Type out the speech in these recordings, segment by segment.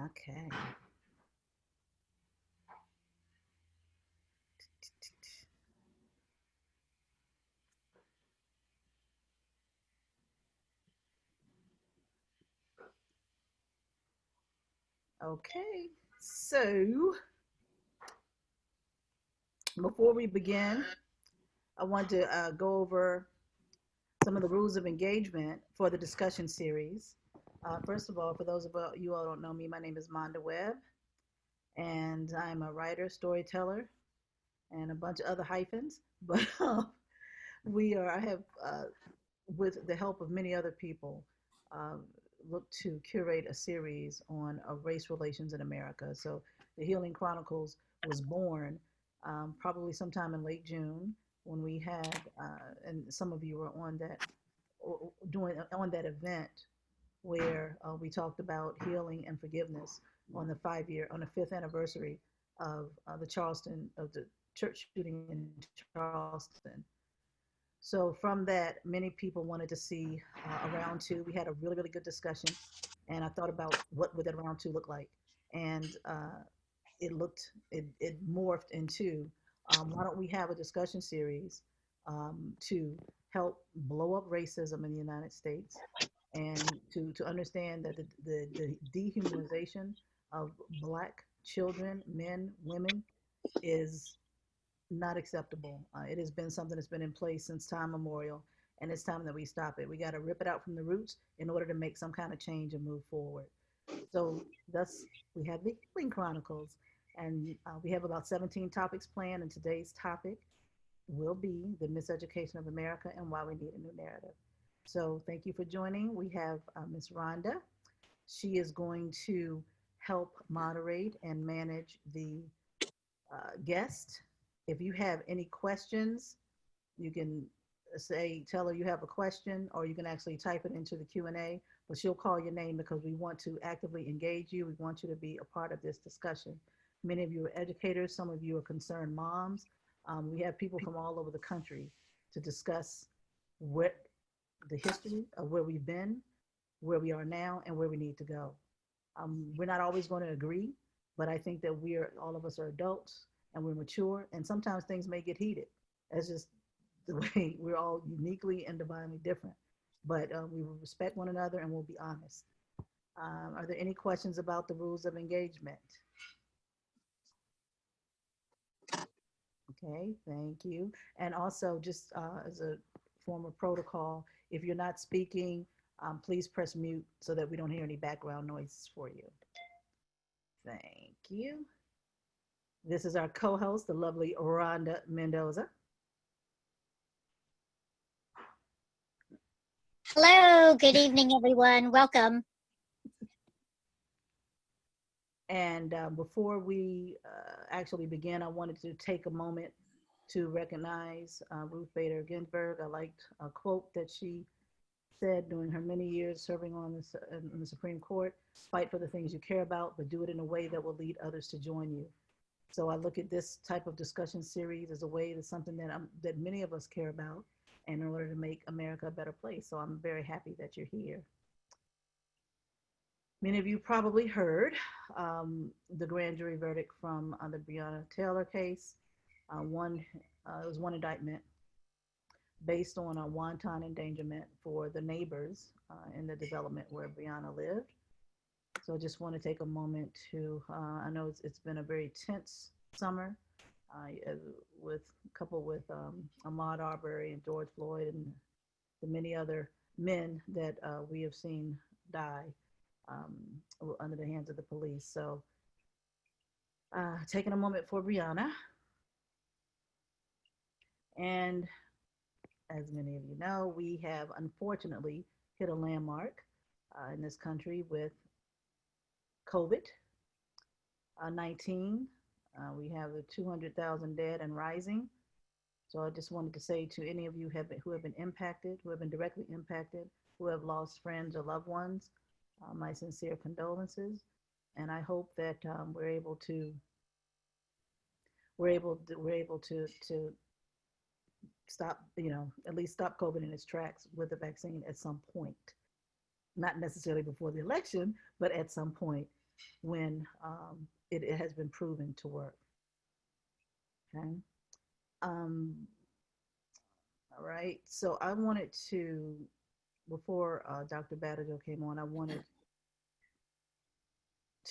Okay. Okay. So before we begin, I want to go over some of the rules of engagement for the discussion series. First of all, for those of you all who don't know me, my name is Monda Webb, and I'm a writer, storyteller, and a bunch of other hyphens. But I have, with the help of many other people, uh, looked to curate a series on race relations in America. So the Healing Chronicles was born probably sometime in late June when we had, and some of you were on that, doing on that event where we talked about healing and forgiveness on the fifth anniversary of the church shooting in Charleston. So from that, many people wanted to see a round two. We had a really, really good discussion, and I thought about what would that round two look like, and it morphed into why don't we have a discussion series to help blow up racism in the United States and to understand that the dehumanization of Black children, men, women is not acceptable. It has been something that's been in place since time memorial, and it's time that we stop it. We got to rip it out from the roots in order to make some kind of change and move forward. So thus, we have the Healing Chronicles, and we have about 17 topics planned, and today's topic will be the miseducation of America and why we need a new narrative. So thank you for joining. We have Miss Rhonda. She is going to help moderate and manage the guest. If you have any questions, you can tell her you have a question, or you can actually type it into the Q&A, but she'll call your name because we want to actively engage you. We want you to be a part of this discussion. Many of you are educators. Some of you are concerned moms. We have people from all over the country to discuss what the history of where we've been, where we are now, and where we need to go. We're not always going to agree, but I think that all of us are adults and we're mature, and sometimes things may get heated. That's just the way we're all uniquely and divinely different. But we will respect one another and we'll be honest. Are there any questions about the rules of engagement? Okay, thank you. And also, just as a form of protocol, if you're not speaking, please press mute so that we don't hear any background noises for you. Thank you. This is our co-host, the lovely Rhonda Mendoza. Hello, good evening, everyone. Welcome. And before we actually begin, I wanted to take a moment to recognize Ruth Bader Ginsburg. I liked a quote that she said during her many years serving in the Supreme Court: fight for the things you care about, but do it in a way that will lead others to join you. So I look at this type of discussion series as a way that's something that many of us care about, and in order to make America a better place. So I'm very happy that you're here. Many of you probably heard the grand jury verdict from the Breonna Taylor case. It was one indictment based on a wanton endangerment for the neighbors in the development where Breonna lived. So I just want to take a moment to, I know it's been a very tense summer with coupled with Ahmaud Arbery and George Floyd and the many other men that we have seen die um, under the hands of the police. So taking a moment for Breonna. And as many of you know, we have unfortunately hit a landmark in this country with COVID 19. We have the 200,000 dead and rising. So I just wanted to say to any of you who have been impacted, who have been directly impacted, who have lost friends or loved ones, my sincere condolences. And I hope that we're able to stop, at least stop COVID in its tracks with the vaccine at some point. Not necessarily before the election, but at some point. when it has been proven to work. Okay. Um, all right. So I wanted to, before Dr. Badejo came on, I wanted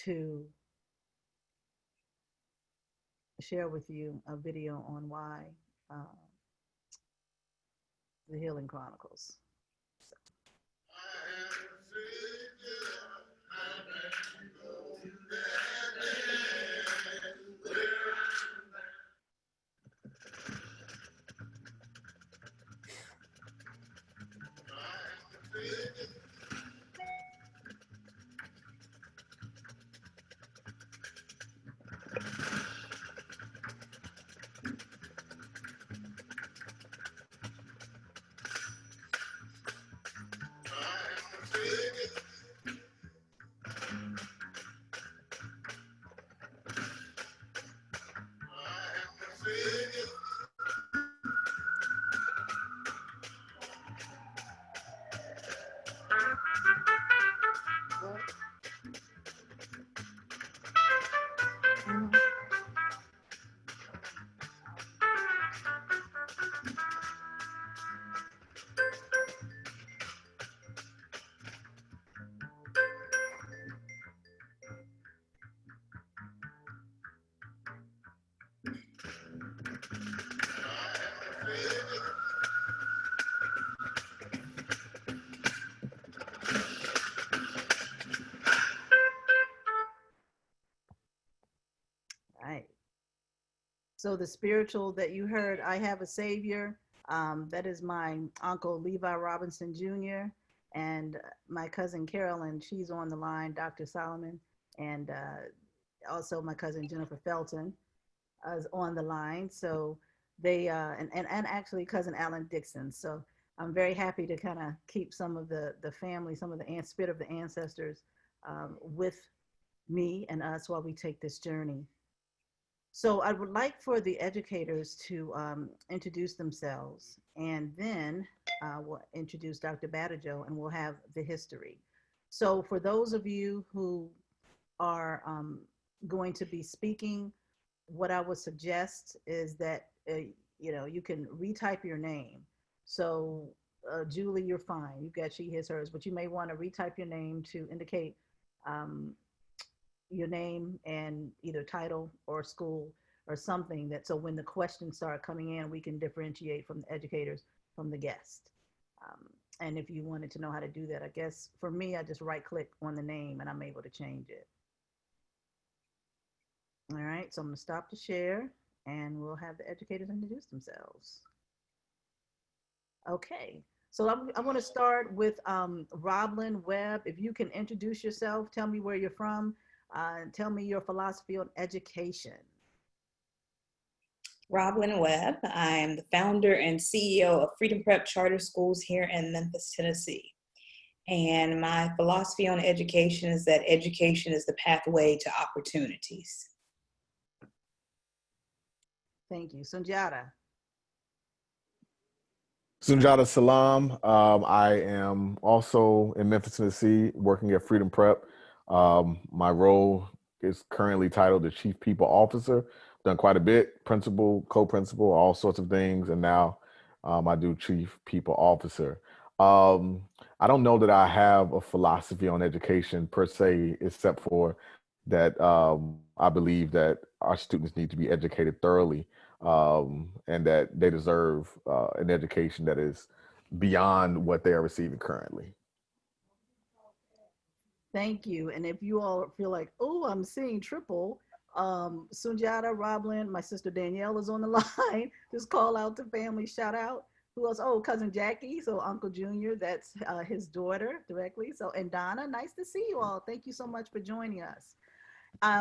to share with you a video on why uh, the Healing Chronicles. So. Right. So the spiritual that you heard, I Have a Savior, that is my uncle Levi Robinson Jr. and my cousin Carolyn, she's on the line, Dr. Solomon, and also my cousin Jennifer Felton is on the line. So they, and actually cousin Alan Dixon. So I'm very happy to kind of keep some of the family, some of the spirit of the ancestors with me and us while we take this journey. So I would like for the educators to introduce themselves, and then we'll introduce Dr. Badejo, and we'll have the history. So for those of you who are going to be speaking, what I would suggest is that you can retype your name. So Julie, you're fine. You've got she, his, hers, but you may want to retype your name to indicate um, your name and either title or school or something, that so when the questions start coming in, we can differentiate from the educators from the guest. Um, and if you wanted to know how to do that, I guess for me, I just right click on the name and I'm able to change it. All right, so I'm gonna stop the share and we'll have the educators introduce themselves. Okay, so I'm going to start with Roblyn Webb. If you can introduce yourself, tell me where you're from, tell me your philosophy on education. Roblyn Webb. I am the founder and CEO of Freedom Prep Charter Schools here in Memphis, Tennessee. And my philosophy on education is that education is the pathway to opportunities. Thank you. Sunjata. Sunjata Salam. I am also in Memphis, Tennessee, working at Freedom Prep. My role is currently titled the Chief People Officer. Done quite a bit, principal, co-principal, all sorts of things, and now I do Chief People Officer. I don't know that I have a philosophy on education per se, except for that I believe that our students need to be educated thoroughly, and that they deserve an education that is beyond what they are receiving currently. Thank you. And if you all feel like, oh, I'm seeing triple, Sunjata, Roblyn, my sister Danielle is on the line. Just call out to family, shout out. Who else? Oh, cousin Jackie, so Uncle Junior, that's his daughter directly. So, and Donna, nice to see you all. Thank you so much for joining us.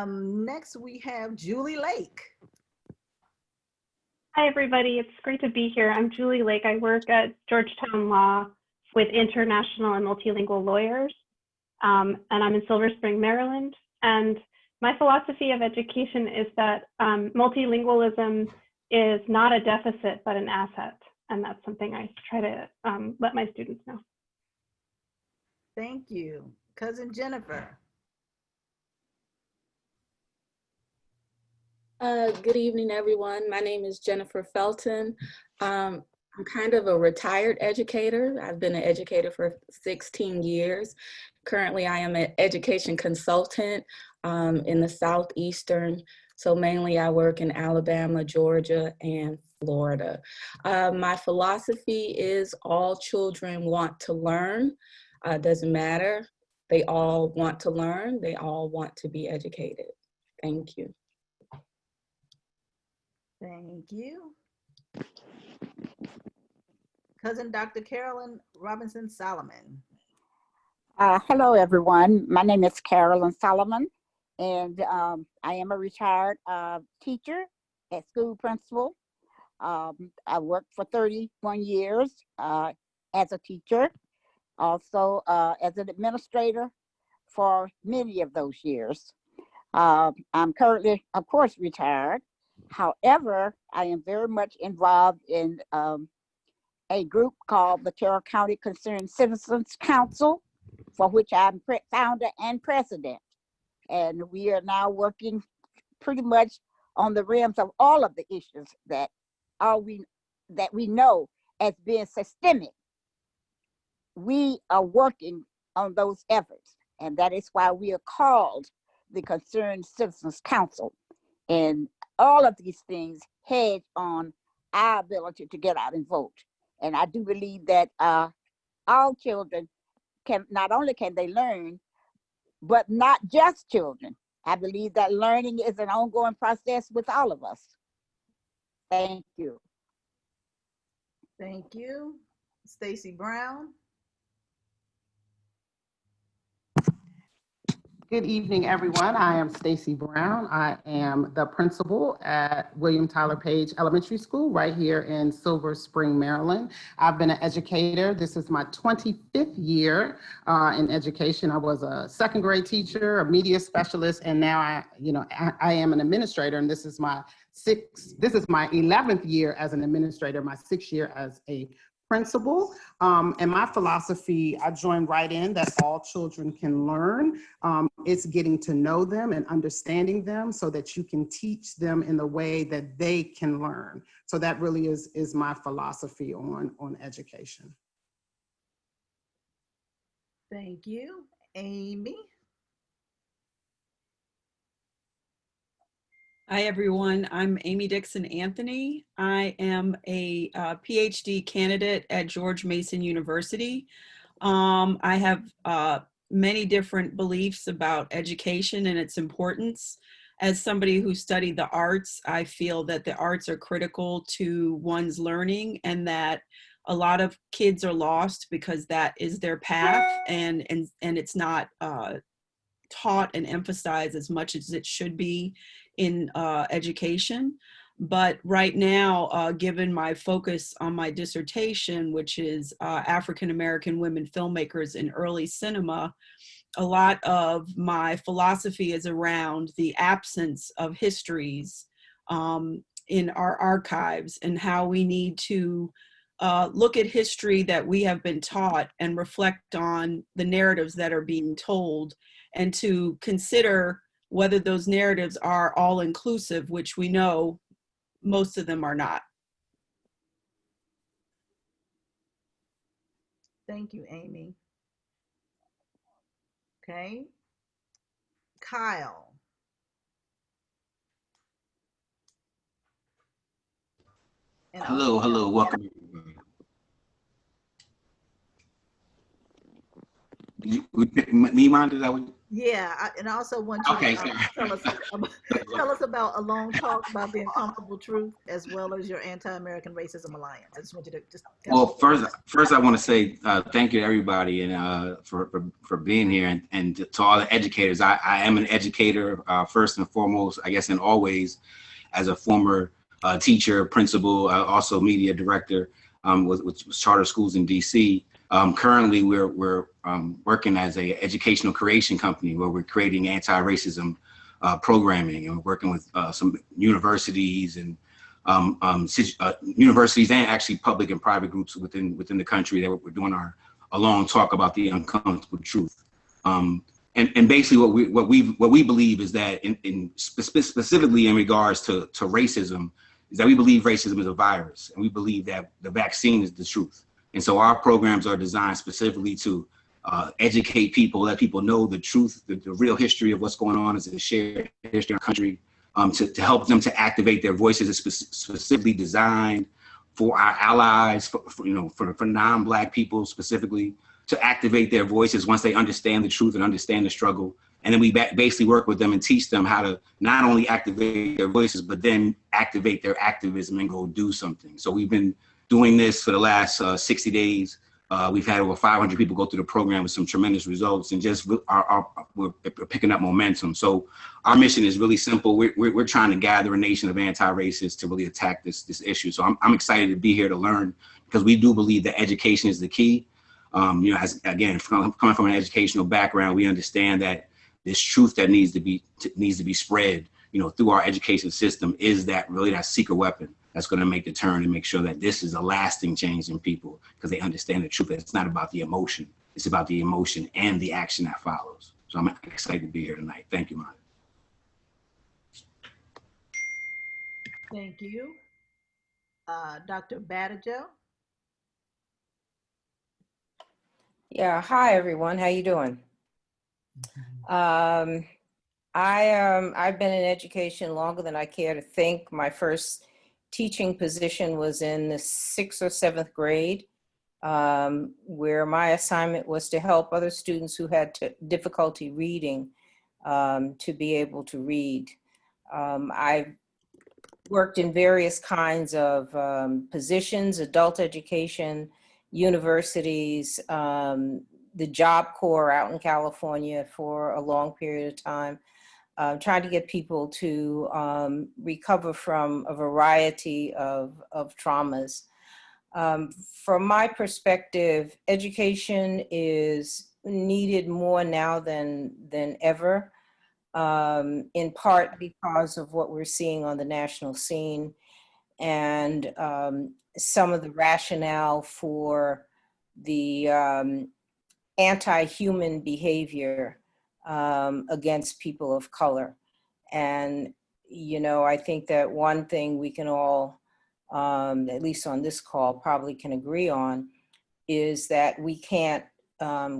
Next, we have Julie Lake. Hi, everybody. It's great to be here. I'm Julie Lake. I work at Georgetown Law with international and multilingual lawyers, and I'm in Silver Spring, Maryland. And my philosophy of education is that multilingualism is not a deficit, but an asset. And that's something I try to let my students know. Thank you. Cousin Jennifer. Good evening, everyone. My name is Jennifer Felton. I'm kind of a retired educator. I've been an educator for 16 years. Currently, I am an education consultant in the Southeastern. So mainly I work in Alabama, Georgia, and Florida. My philosophy is all children want to learn. Doesn't matter. They all want to learn. They all want to be educated. Thank you. Thank you. Cousin Dr. Carolyn Robinson Solomon. Hello, everyone. My name is Carolyn Solomon, and I am a retired teacher at school principal. I worked for 31 years as a teacher, also as an administrator for many of those years. I'm currently, of course, retired. However, I am very much involved in a group called the Carroll County Concerned Citizens Council, for which I'm founder and president. And we are now working pretty much on the rims of all of the issues that we know as being systemic. We are working on those efforts, and that is why we are called the Concerned Citizens Council. And all of these things hedge on our ability to get out and vote. And I do believe that all children not only can they learn, but not just children. I believe that learning is an ongoing process with all of us. Thank you. Thank you. Stacey Brown. Good evening, everyone. I am Stacey Brown. I am the principal at William Tyler Page Elementary School right here in Silver Spring, Maryland. I've been an educator. This is my 25th year in education. I was a second grade teacher, a media specialist, and now I am an administrator, and this is my 11th year as an administrator, my 6th year as a principal. And my philosophy, I joined right in that all children can learn. It's getting to know them and understanding them so that you can teach them in the way that they can learn. So that really is my philosophy on education. Thank you. Amy. Hi, everyone. I'm Amy Dixon Anthony. I am a PhD candidate at George Mason University. I have many different beliefs about education and its importance. As somebody who studied the arts, I feel that the arts are critical to one's learning and that a lot of kids are lost because that is their path and it's not taught and emphasized as much as it should be in education. But right now, given my focus on my dissertation, which is African-American women filmmakers in early cinema, a lot of my philosophy is around the absence of histories in our archives and how we need to look at history that we have been taught and reflect on the narratives that are being told and to consider whether those narratives are all inclusive, which we know most of them are not. Thank you, Amy. Okay. Kyle. And hello, welcome. Me, Monda, is that what? Yeah, and I also want you Okay, to tell us about A Long Talk About the Uncomfortable Truth, as well as your Anti-American Racism Alliance. I just want you to just. Well, first, I want to say thank you to everybody and for being here, and to all the educators. I am an educator first and foremost, I guess, and always, as a former teacher, principal, also media director with charter schools in DC. Currently, we're working as a educational creation company where we're creating anti-racism programming, and we're working with some universities and universities and actually public and private groups within the country that we're doing A Long Talk About the Uncomfortable Truth. And basically what we believe is that specifically in regards to racism, is that we believe racism is a virus, and we believe that the vaccine is the truth. And so our programs are designed specifically to educate people, let people know the truth, the real history of what's going on as a shared history in our country, to help them to activate their voices. It's specifically designed for our allies, for non-Black people specifically, to activate their voices once they understand the truth and understand the struggle. And then we basically work with them and teach them how to not only activate their voices, but then activate their activism and go do something. So we've been doing this for the last 60 days. We've had over 500 people go through the program with some tremendous results, and just we're picking up momentum. So our mission is really simple. We're trying to gather a nation of anti-racists to really attack this issue. So I'm excited to be here to learn, because we do believe that education is the key. As again, coming from an educational background, we understand that this truth that needs to be spread, through our education system, is that secret weapon that's going to make the turn and make sure that this is a lasting change in people, because they understand the truth. That it's not about the emotion; it's about the emotion and the action that follows. So I'm excited to be here tonight. Thank you, Monda. Thank you. Dr. Badejo. Yeah, hi everyone. How you doing? I've been in education longer than I care to think. My first teaching position was in the 6th or 7th grade, where my assignment was to help other students who had difficulty reading to be able to read. I've worked in various kinds of positions: adult education, universities, the Job Corps out in California for a long period of time, trying to get people to recover from a variety of traumas. From my perspective, education is needed more now than ever, in part because of what we're seeing on the national scene, and some of the rationale for the anti-human behavior against people of color. And, I think that one thing we can all, at least on this call, probably can agree on, is that we can't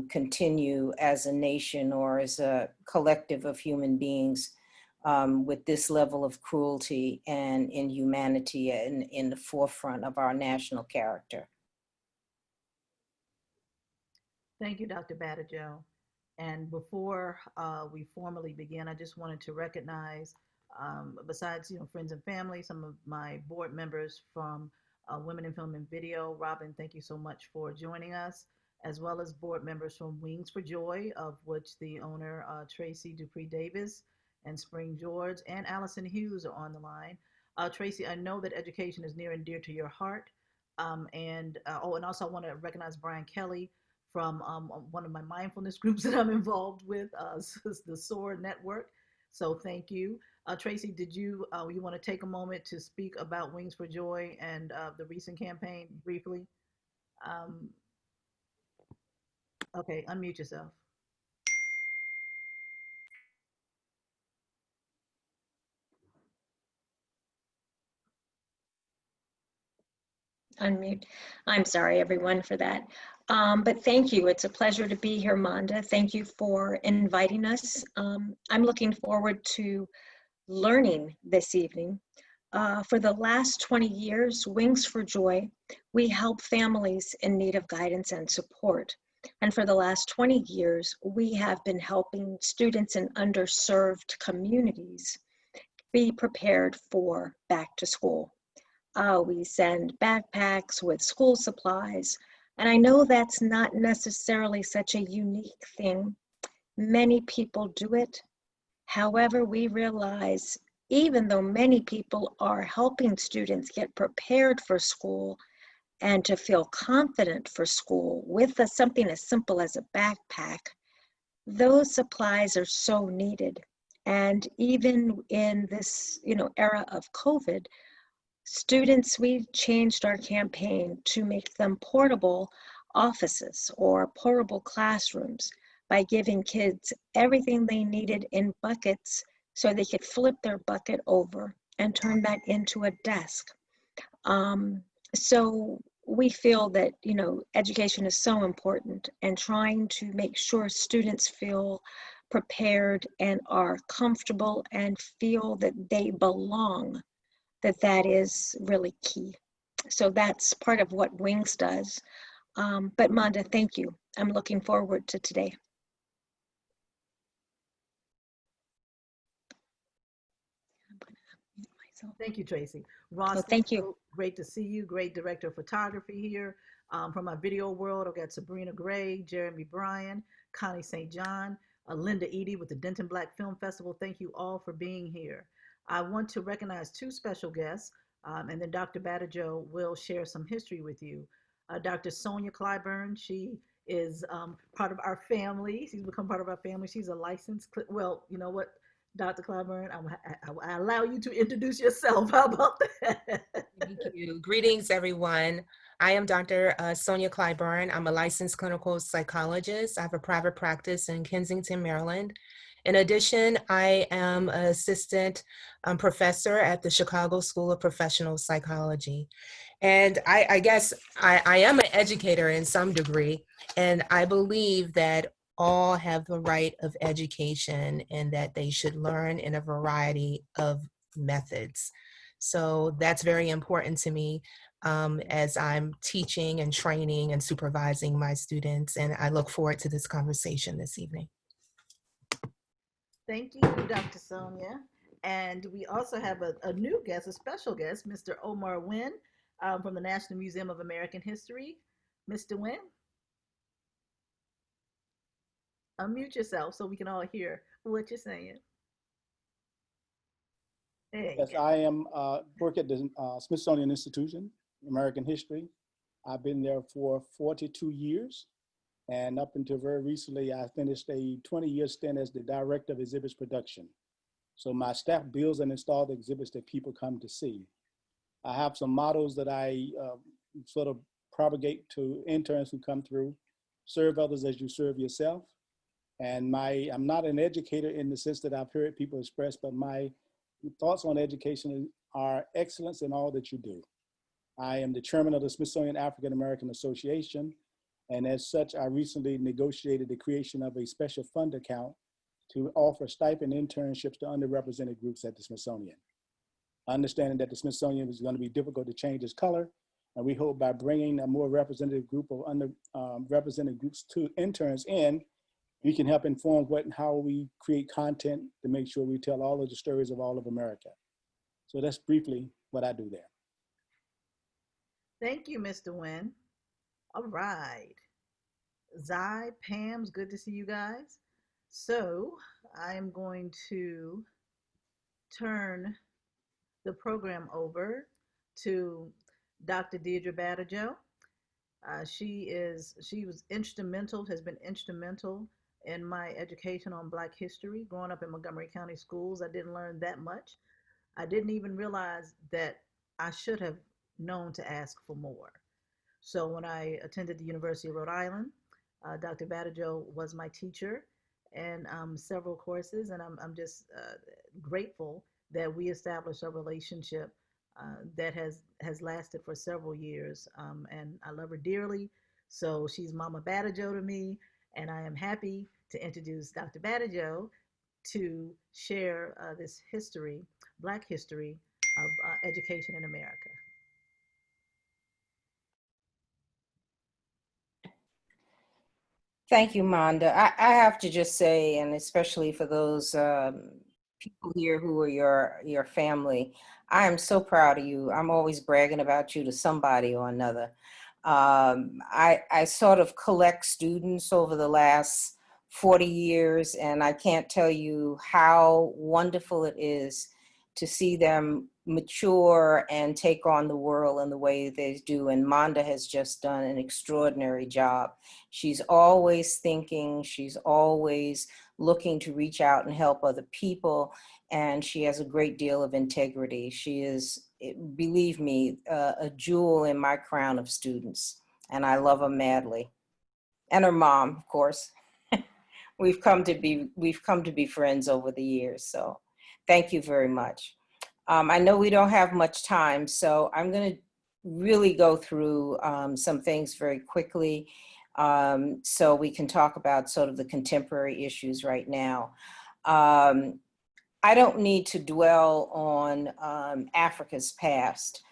continue as a nation or as a collective of human beings with this level of cruelty and inhumanity in the forefront of our national character. Thank you, Dr. Badejo. And before we formally begin, I just wanted to recognize, besides friends and family, some of my board members from Women in Film and Video. Robin, thank you so much for joining us, as well as board members from Wings for Joy, of which the owner, Tracy Dupree Davis, and Spring George, and Allison Hughes are on the line. Tracy, I know that education is near and dear to your heart. And also I want to recognize Brian Kelly from one of my mindfulness groups that I'm involved with, the SOAR Network. So thank you. Tracy, did you want to take a moment to speak about Wings for Joy and the recent campaign briefly? Okay, unmute yourself. Unmute. I'm sorry, everyone, for that. But thank you. It's a pleasure to be here, Monda. Thank you for inviting us. I'm looking forward to learning this evening. For the last 20 years, Wings for Joy, we help families in need of guidance and support. And for the last 20 years, we have been helping students in underserved communities be prepared for back to school. We send backpacks with school supplies, and I know that's not necessarily such a unique thing. Many people do it. However, we realize even though many people are helping students get prepared for school and to feel confident for school with something as simple as a backpack, those supplies are so needed. And even in this, era of COVID, students, we changed our campaign to make them portable offices or portable classrooms, by giving kids everything they needed in buckets so they could flip their bucket over and turn that into a desk. So we feel that, you know, education is so important, and trying to make sure students feel prepared and are comfortable and feel that they belong, that is really key. So that's part of what Wings does. But Monda, thank you. I'm looking forward to today. Thank you, Tracy. Ross, thank you. Great to see you. Great director of photography here. From my video world, I've got Sabrina Gray, Jeremy Bryan, Connie St. John, Linda Eady with the Denton Black Film Festival. Thank you all for being here. I want to recognize two special guests, and then Dr. Badejo will share some history with you. Dr. Sonia Clyburn, she is part of our family. She's become part of our family. She's a licensed, well, you know what, Dr. Clyburn, I allow you to introduce yourself. How about that? Thank you. Greetings, everyone. I am Dr. Sonia Clyburn. I'm a licensed clinical psychologist. I have a private practice in Kensington, Maryland. In addition, I am an assistant professor at the Chicago School of Professional Psychology. And I guess I am an educator in some degree, and I believe that all have the right of education and that they should learn in a variety of methods. So that's very important to me as I'm teaching and training and supervising my students. And I look forward to this conversation this evening. Thank you, Dr. Sonia. And we also have a new guest, a special guest, Mr. Omar Nguyen from the National Museum of American History. Mr. Nguyen, unmute yourself so we can all hear what you're saying. Yes, I am work at the Smithsonian Institution, American History. I've been there for 42 years. And up until very recently, I finished a 20-year stint as the director of exhibits production. So my staff builds and installs the exhibits that people come to see. I have some models that I sort of propagate to interns who come through. Serve others as you serve yourself. And I'm not an educator in the sense that I've heard people express, but my thoughts on education are excellence in all that you do. I am the chairman of the Smithsonian African American Association. And as such, I recently negotiated the creation of a special fund account to offer stipend internships to underrepresented groups at the Smithsonian. Understanding that the Smithsonian is going to be difficult to change its color, and we hope by bringing a more representative group of underrepresented groups to interns in, we can help inform what and how we create content to make sure we tell all of the stories of all of America. So that's briefly what I do there. Thank you, Mr. Nguyen. All right. Zai, Pam's good to see you guys. So I am going to turn the program over to Dr. Deidre Badejo. She was instrumental, has been instrumental in my education on Black history. Growing up in Montgomery County schools, I didn't learn that much. I didn't even realize that I should have known to ask for more. So when I attended the University of Rhode Island, Dr. Badejo was my teacher in several courses, and I'm just grateful that we established a relationship that has lasted for several years, and I love her dearly. So she's Mama Badejo to me, and I am happy to introduce Dr. Badejo to share this history, Black history of education in America. Thank you, Monda. I have to just say, and especially for those people here who are your family, I am so proud of you. I'm always bragging about you to somebody or another. I sort of collect students over the last 40 years, and I can't tell you how wonderful it is to see them mature and take on the world in the way they do. And Monda has just done an extraordinary job. She's always thinking, she's always looking to reach out and help other people. And she has a great deal of integrity. She is, believe me, a jewel in my crown of students. And I love her madly. And her mom, of course. we've come to be friends over the years. So thank you very much. I know we don't have much time, so I'm going to really go through some things very quickly so we can talk about sort of the contemporary issues right now. I don't need to dwell on Africa's past.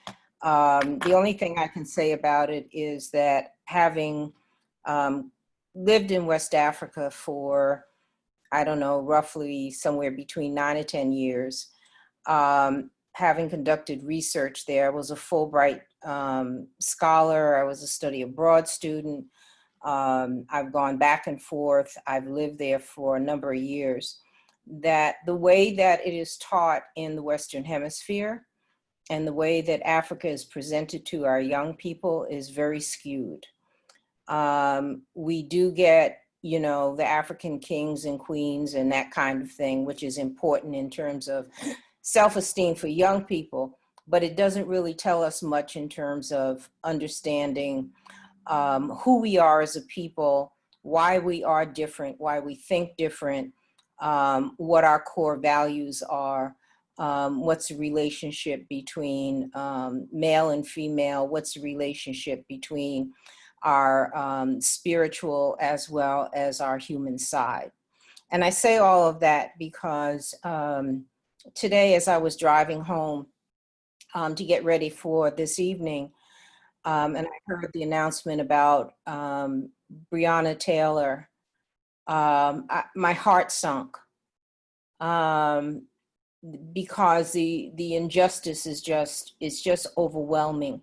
The only thing I can say about it is that having lived in West Africa for, I don't know, roughly somewhere between 9 or 10 years, having conducted research there, I was a Fulbright scholar, I was a study abroad student. I've gone back and forth, I've lived there for a number of years. That the way that it is taught in the Western Hemisphere and the way that Africa is presented to our young people is very skewed. We do get, you know, the African kings and queens and that kind of thing, which is important in terms of self-esteem for young people, but it doesn't really tell us much in terms of understanding who we are as a people, why we are different, why we think different, what our core values are, what's the relationship between male and female, what's the relationship between our spiritual as well as our human side. And I say all of that because today as I was driving home to get ready for this evening, and I heard the announcement about Breonna Taylor, my heart sunk because the injustice is just overwhelming.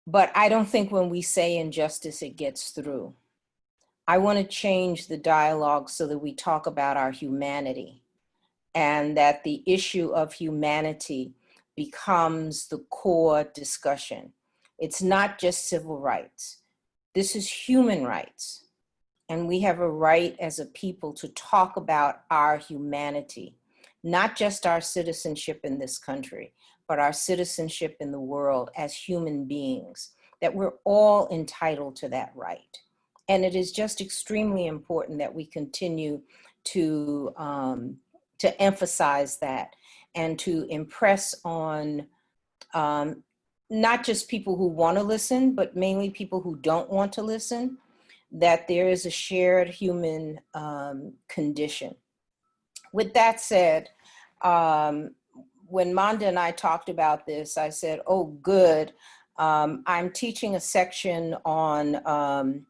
But I don't think when we say injustice, it gets through. I want to change the dialogue so that we talk about our humanity and that the issue of humanity becomes the core discussion. It's not just civil rights. This is human rights. And we have a right as a people to talk about our humanity, not just our citizenship in this country, but our citizenship in the world as human beings, that we're all entitled to that right. And it is just extremely important that we continue to emphasize that and to impress on not just people who want to listen, but mainly people who don't want to listen, that there is a shared human condition. With that said, when Monda and I talked about this, I said, oh, good. I'm teaching a section on,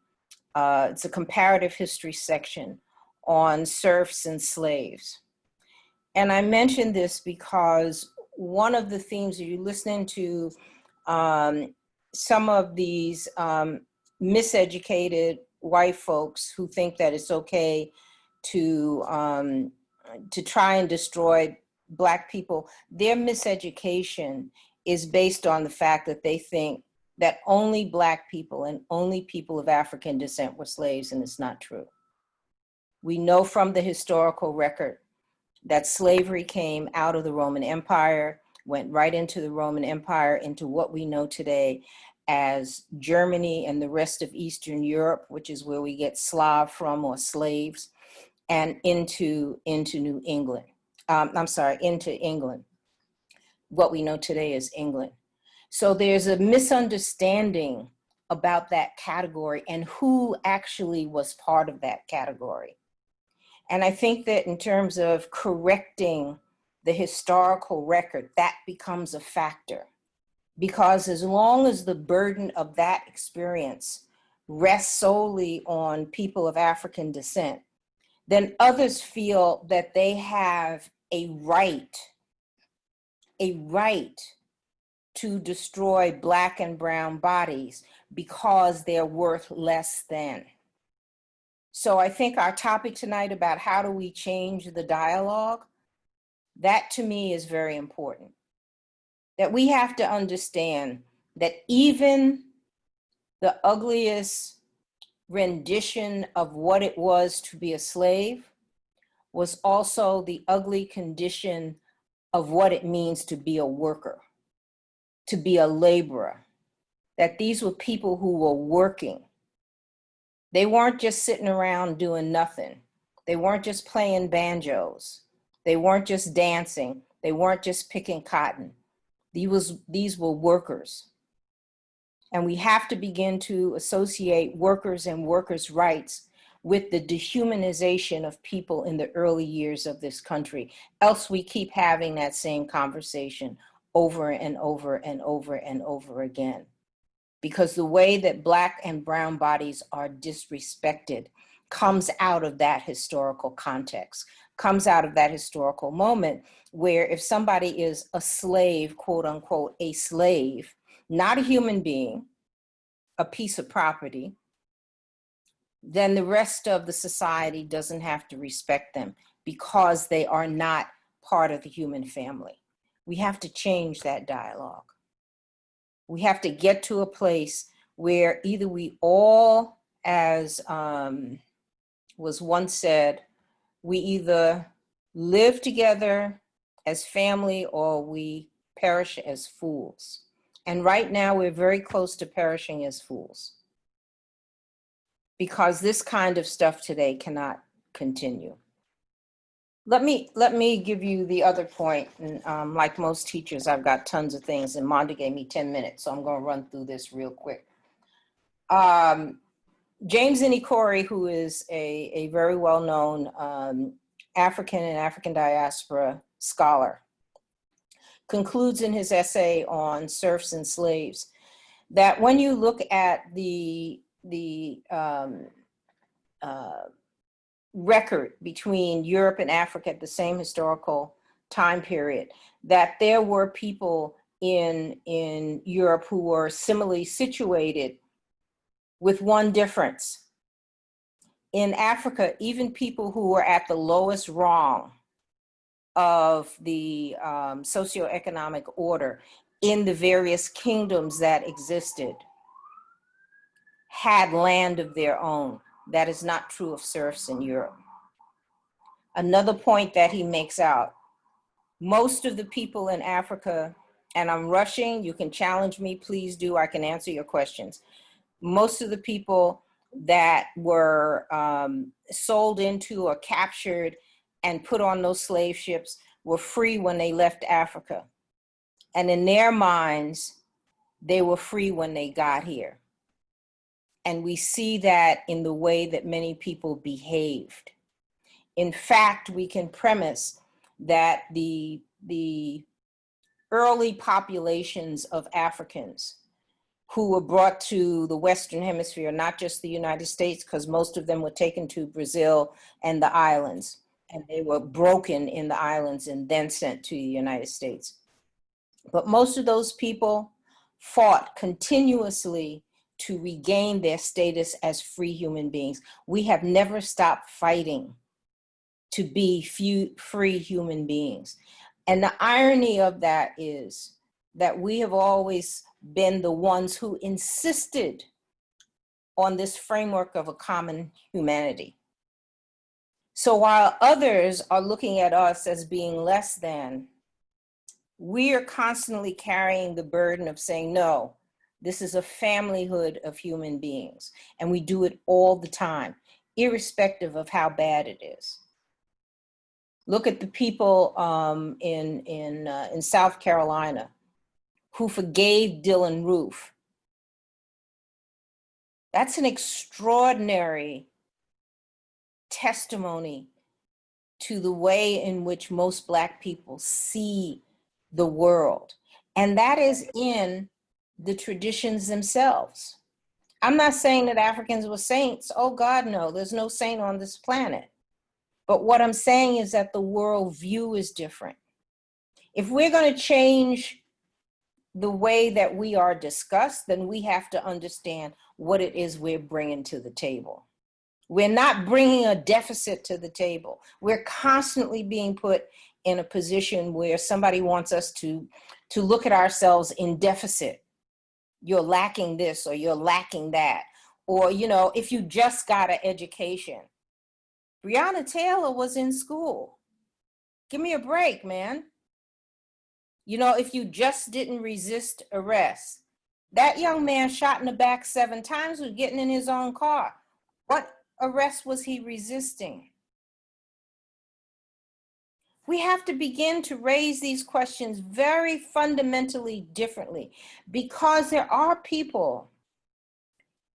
it's a comparative history section on serfs and slaves. And I mentioned this because one of the themes that you're listening to some of these miseducated white folks who think that it's okay to try and destroy Black people, their miseducation is based on the fact that they think that only Black people and only people of African descent were slaves, and it's not true. We know from the historical record that slavery came out of the Roman Empire, went right into the Roman Empire, into what we know today as Germany and the rest of Eastern Europe, which is where we get Slav from, or slaves, and into New England. Into England. What we know today is England. So there's a misunderstanding about that category and who actually was part of that category. And I think that in terms of correcting the historical record, that becomes a factor. Because as long as the burden of that experience rests solely on people of African descent, then others feel that they have a right to destroy Black and brown bodies because they're worth less than. So I think our topic tonight about how do we change the dialogue, that to me is very important. That we have to understand that even the ugliest rendition of what it was to be a slave was also the ugly condition of what it means to be a worker, to be a laborer. That these were people who were working. They weren't just sitting around doing nothing. They weren't just playing banjos. They weren't just dancing. They weren't just picking cotton. These were workers. And we have to begin to associate workers and workers' rights with the dehumanization of people in the early years of this country. Else we keep having that same conversation over and over and over and over again. Because the way that Black and brown bodies are disrespected comes out of that historical context, comes out of that historical moment where if somebody is a slave, quote unquote, a slave, not a human being, a piece of property, then the rest of the society doesn't have to respect them because they are not part of the human family. We have to change that dialogue. We have to get to a place where either we all, as was once said, we either live together as family or we perish as fools. And right now we're very close to perishing as fools because this kind of stuff today cannot continue. Let me give you the other point. And like most teachers, I've got tons of things, and Monda gave me 10 minutes, so I'm going to run through this real quick. James Inikori, who is a very well-known African and African diaspora scholar, concludes in his essay on serfs and slaves that when you look at the record between Europe and Africa at the same historical time period, that there were people in Europe who were similarly situated with one difference. In Africa, even people who were at the lowest rung of the socioeconomic order in the various kingdoms that existed had land of their own. That is not true of serfs in Europe. Another point that he makes out, most of the people in Africa, and I'm rushing, you can challenge me, please do, I can answer your questions. Most of the people that were sold into or captured and put on those slave ships were free when they left Africa. And in their minds, they were free when they got here. And we see that in the way that many people behaved. In fact, we can premise that the early populations of Africans who were brought to the Western Hemisphere, not just the United States, because most of them were taken to Brazil and the islands, and they were broken in the islands and then sent to the United States. But most of those people fought continuously to regain their status as free human beings. We have never stopped fighting to be free human beings. And the irony of that is that we have always been the ones who insisted on this framework of a common humanity. So while others are looking at us as being less than, we are constantly carrying the burden of saying, no, this is a familyhood of human beings. And we do it all the time, irrespective of how bad it is. Look at the people in South Carolina who forgave Dylan Roof. That's an extraordinary testimony to the way in which most Black people see the world. And that is in the traditions themselves. I'm not saying that Africans were saints. Oh God, no, there's no saint on this planet. But what I'm saying is that the world view is different. If we're going to change the way that we are discussed, then we have to understand what it is we're bringing to the table. We're not bringing a deficit to the table. We're constantly being put in a position where somebody wants us to look at ourselves in deficit. You're lacking this or you're lacking that. Or, you know, if you just got an education. Breonna Taylor was in school. Give me a break, man. You know, if you just didn't resist arrest. That young man shot in the back 7 times was getting in his own car. What arrest was he resisting? We have to begin to raise these questions very fundamentally differently, because there are people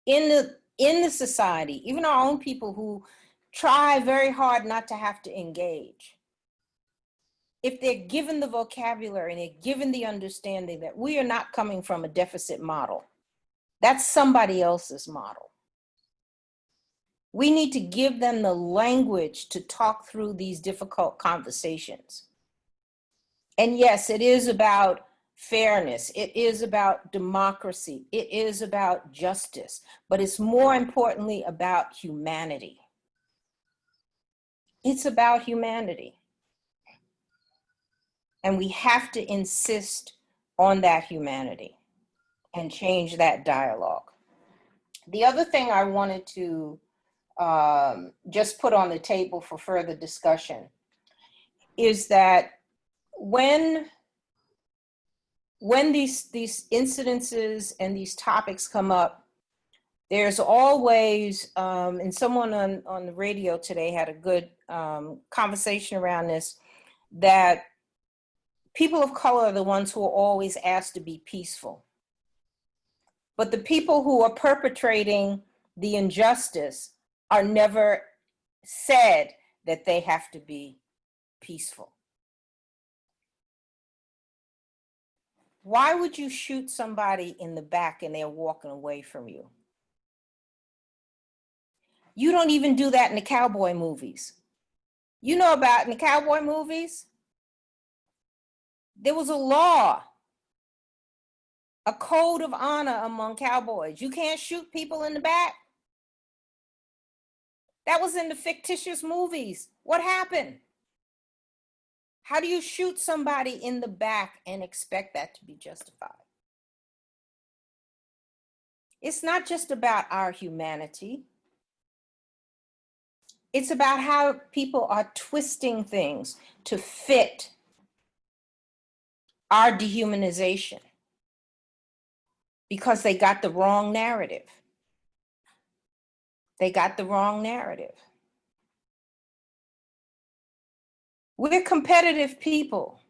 in the society, even our own people, who try very hard not to have to engage. If they're given the vocabulary and they're given the understanding that we are not coming from a deficit model, that's somebody else's model. We need to give them the language to talk through these difficult conversations. And yes, it is about fairness. It is about democracy. It is about justice, but it's more importantly about humanity. It's about humanity. And we have to insist on that humanity and change that dialogue. The other thing I wanted to just put on the table for further discussion is that when these incidences and these topics come up, there's always, and someone on the radio today had a good conversation around this, that people of color are the ones who are always asked to be peaceful. But the people who are perpetrating the injustice are never said that they have to be peaceful. Why would you shoot somebody in the back and they're walking away from you? You don't even do that in the cowboy movies. You know about in the cowboy movies, there was a law, a code of honor among cowboys. You can't shoot people in the back. That was in the fictitious movies. What happened? How do you shoot somebody in the back and expect that to be justified? It's not just about our humanity. It's about how people are twisting things to fit our dehumanization because they got the wrong narrative. They got the wrong narrative. We're competitive people.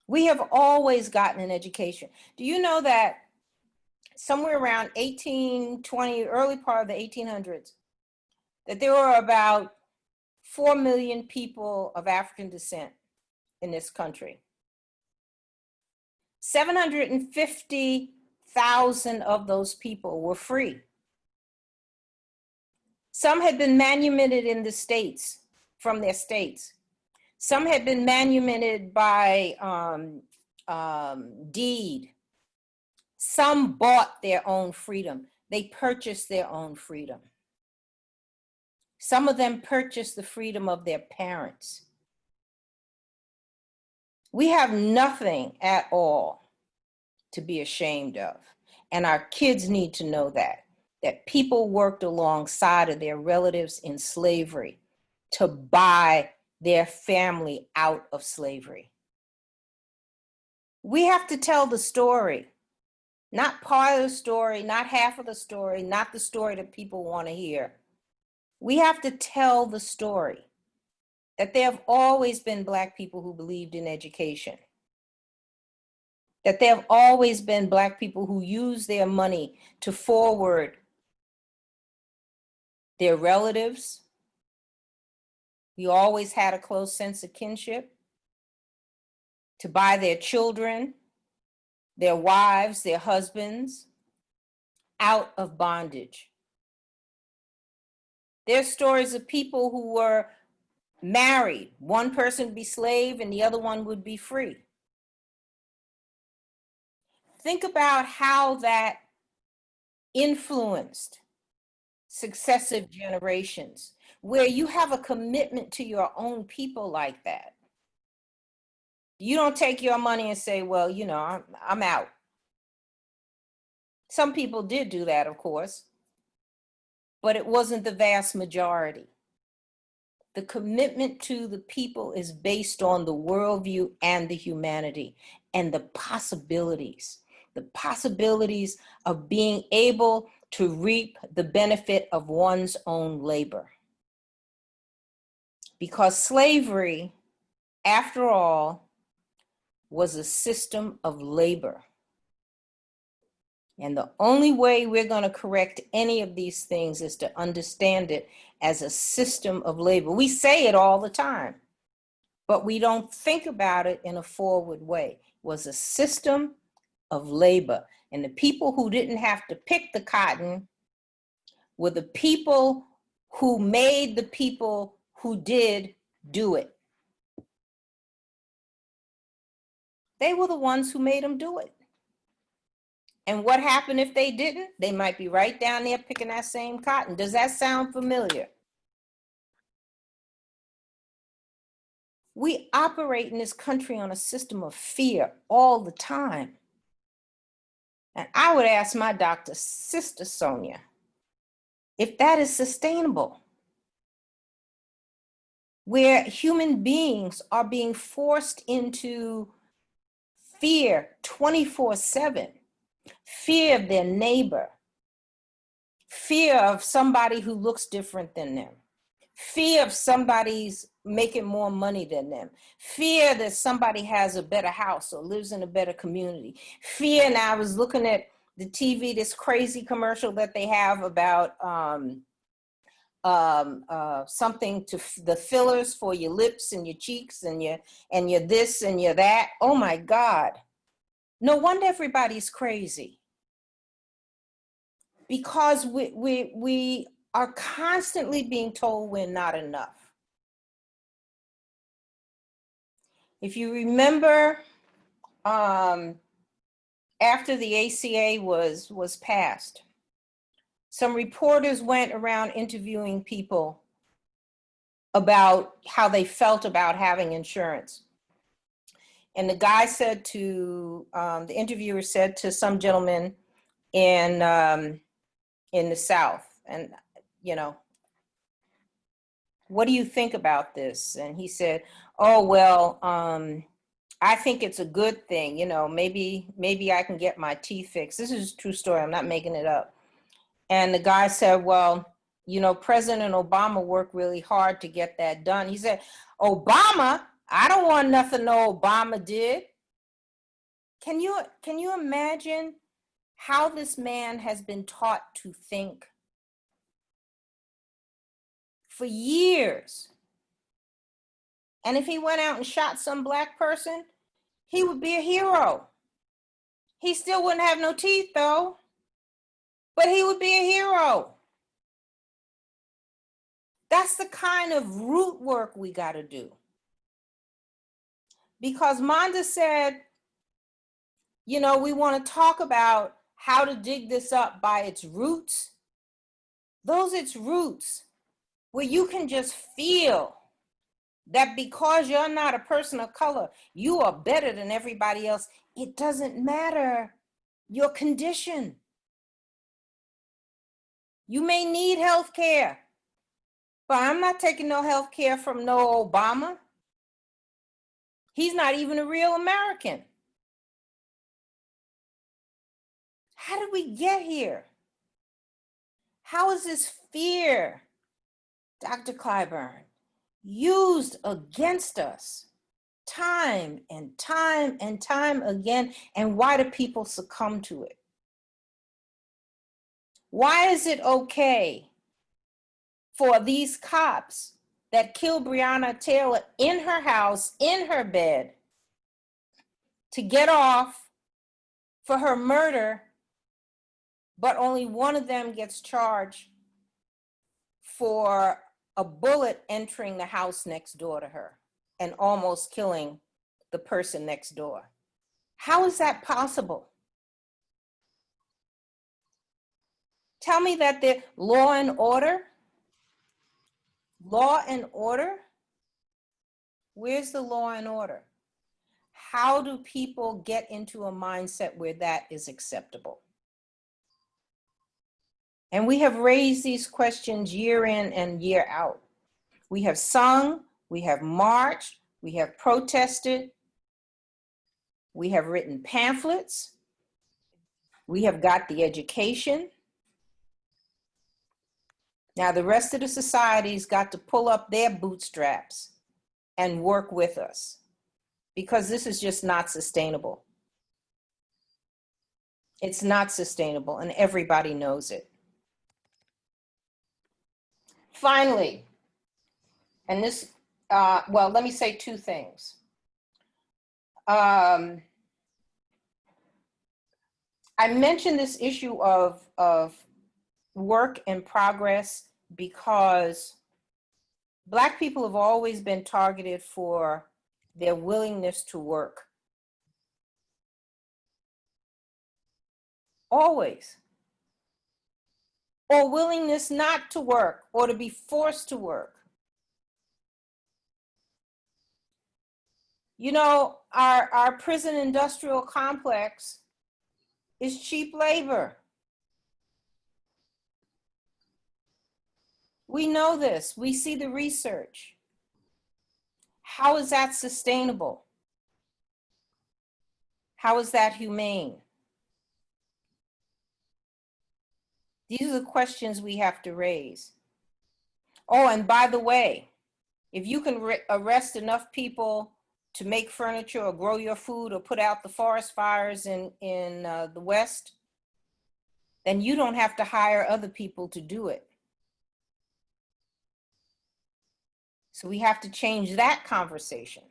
We have always gotten an education. Do you know that somewhere around 1820, early part of the 1800s, that there were about 4 million people of African descent in this country? 750,000 of those people were free. Some had been manumitted in the states, from their states. Some had been manumitted by deed. Some bought their own freedom. They purchased their own freedom. Some of them purchased the freedom of their parents. We have nothing at all to be ashamed of. And our kids need to know that people worked alongside of their relatives in slavery to buy their family out of slavery. We have to tell the story, not part of the story, not half of the story, not the story that people want to hear. We have to tell the story that there have always been Black people who believed in education, that there have always been Black people who used their money to forward their relatives. We always had a close sense of kinship, to buy their children, their wives, their husbands out of bondage. There's stories of people who were married. One person would be slave and the other one would be free. Think about how that influenced successive generations, where you have a commitment to your own people like that. You don't take your money and say, well, you know, I'm out. Some people did do that, of course, but it wasn't the vast majority. The commitment to the people is based on the worldview and the humanity and the possibilities of being able to reap the benefit of one's own labor. Because slavery, after all, was a system of labor. And the only way we're going to correct any of these things is to understand it as a system of labor. We say it all the time, but we don't think about it in a forward way. It was a system of labor. And the people who didn't have to pick the cotton were the people who made the people who did do it. They were the ones who made them do it. And what happened if they didn't? They might be right down there picking that same cotton. Does that sound familiar? We operate in this country on a system of fear all the time. And I would ask my doctor, Sister Sonia, if that is sustainable, where human beings are being forced into fear 24/7, fear of their neighbor, fear of somebody who looks different than them, fear of somebody's making more money than them, fear that somebody has a better house or lives in a better community, fear. And I was looking at the TV, this crazy commercial that they have about something to the fillers for your lips and your cheeks and your this and your that. Oh my God. No wonder everybody's crazy. Because we are constantly being told we're not enough. If you remember, after the ACA was passed, some reporters went around interviewing people about how they felt about having insurance. And the guy said to, the interviewer said to some gentleman in the South, and, you know, what do you think about this? And he said, oh, well, I think it's a good thing. You know, maybe I can get my teeth fixed. This is a true story. I'm not making it up. And the guy said, well, you know, President Obama worked really hard to get that done. He said, Obama? I don't want nothing no Obama did. Can you imagine how this man has been taught to think for years? And if he went out and shot some black person, he would be a hero. He still wouldn't have no teeth though, but he would be a hero. That's the kind of root work we got to do. Because Monda said, you know, we want to talk about how to dig this up by its roots. Those its roots, where you can just feel that because you're not a person of color, you are better than everybody else. It doesn't matter your condition. You may need health care, but I'm not taking no health care from no Obama. He's not even a real American. How did we get here? How is this fear, Dr. Clyburn, used against us time and time and time again? And why do people succumb to it? Why is it okay for these cops that killed Breonna Taylor in her house, in her bed, to get off for her murder, but only one of them gets charged for a bullet entering the house next door to her and almost killing the person next door? How is that possible? Tell me that the law and order, where's the law and order? How do people get into a mindset where that is acceptable? And we have raised these questions year in and year out. We have sung, we have marched, we have protested, we have written pamphlets, we have got the education, Now, the rest of the society's got to pull up their bootstraps and work with us, because this is just not sustainable. It's not sustainable, and everybody knows it. Finally, and this, well, let me say two things. I mentioned this issue of work in progress because Black people have always been targeted for their willingness to work. Always. Or willingness not to work or to be forced to work. You know, our prison industrial complex is cheap labor. We know this. We see the research. How is that sustainable? How is that humane? These are the questions we have to raise. Oh, and by the way, if you can arrest enough people to make furniture or grow your food or put out the forest fires in the West, then you don't have to hire other people to do it. So we have to change that conversation.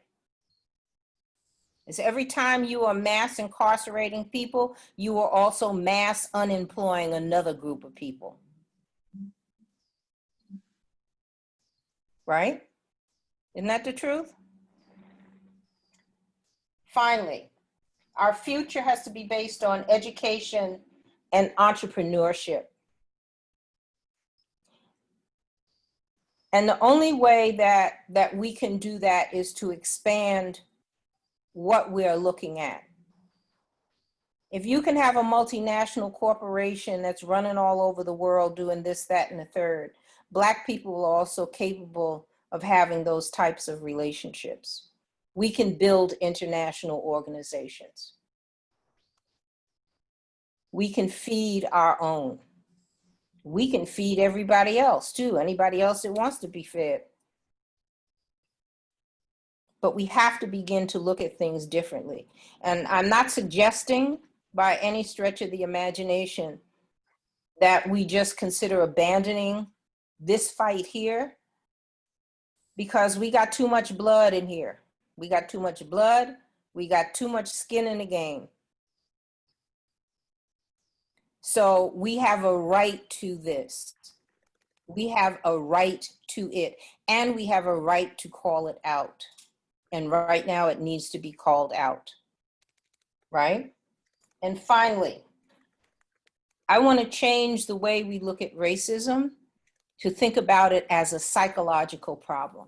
It's every time you are mass incarcerating people, you are also mass unemploying another group of people. Right? Isn't that the truth? Finally, our future has to be based on education and entrepreneurship. And the only way that we can do that is to expand what we're looking at. If you can have a multinational corporation that's running all over the world doing this, that, and the third, Black people are also capable of having those types of relationships. We can build international organizations. We can feed our own. We can feed everybody else too, anybody else that wants to be fed. But we have to begin to look at things differently. And I'm not suggesting by any stretch of the imagination that we just consider abandoning this fight here, because we got too much blood in here. We got too much blood. We got too much skin in the game. So we have a right to this. We have a right to it, and we have a right to call it out. And right now it needs to be called out, right? And finally, I want to change the way we look at racism to think about it as a psychological problem.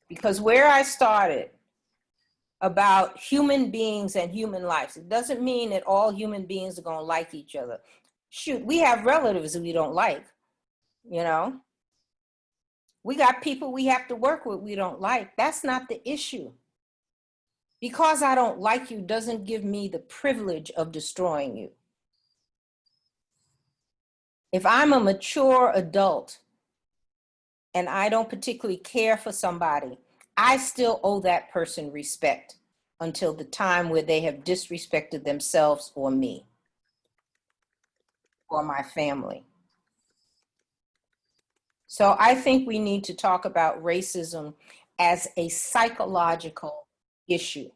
Because where I started about human beings and human lives, it doesn't mean that all human beings are going to like each other. Shoot, we have relatives that we don't like, you know? We got people we have to work with we don't like. That's not the issue. Because I don't like you doesn't give me the privilege of destroying you. If I'm a mature adult and I don't particularly care for somebody, I still owe that person respect until the time where they have disrespected themselves or me or my family. So I think we need to talk about racism as a psychological issue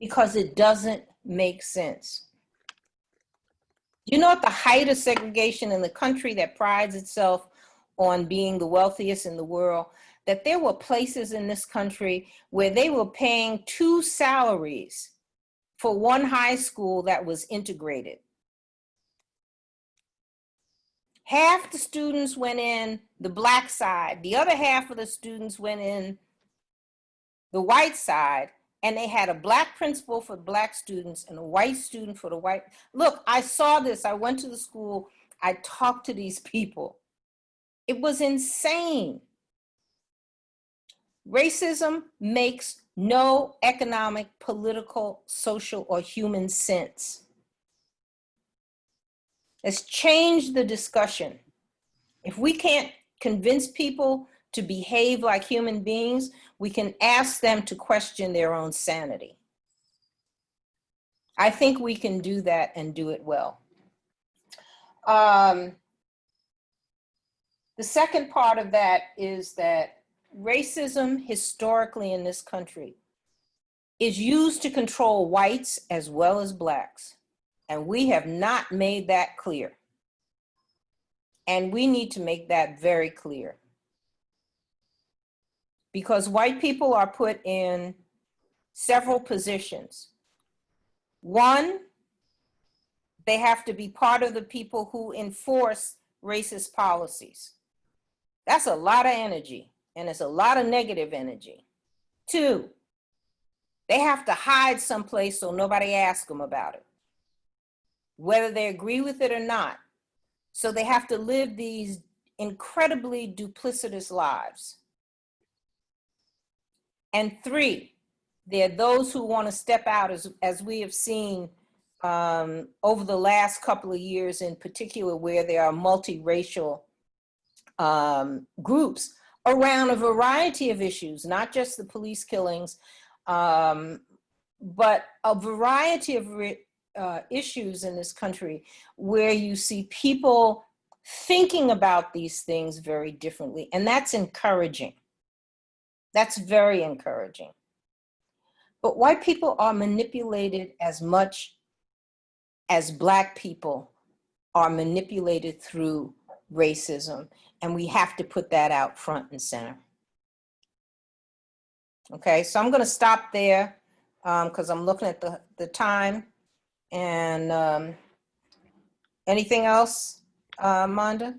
because it doesn't make sense. You know, at the height of segregation in the country that prides itself on being the wealthiest in the world, that there were places in this country where they were paying 2 salaries for one high school that was integrated. Half the students went in the Black side, the other half of the students went in the white side, and they had a Black principal for Black students and a white student for the white. Look, I saw this. I went to the school. I talked to these people. It was insane. Racism makes no economic, political, social, or human sense. Let's change the discussion. If we can't convince people to behave like human beings, we can ask them to question their own sanity. I think we can do that and do it well. The second part of that is that racism historically in this country is used to control whites as well as blacks. And we have not made that clear. And we need to make that very clear. Because white people are put in several positions. One, they have to be part of the people who enforce racist policies. That's a lot of energy, and it's a lot of negative energy. Two, they have to hide someplace so nobody asks them about it, whether they agree with it or not. So they have to live these incredibly duplicitous lives. And three, there are those who want to step out, as we have seen over the last couple of years in particular, where there are multiracial groups around a variety of issues, not just the police killings, but a variety of issues in this country where you see people thinking about these things very differently. And that's encouraging. That's very encouraging. But white people are manipulated as much as Black people are manipulated through racism. And we have to put that out front and center. Okay, so I'm going to stop there because I'm looking at the time. And anything else, Monda?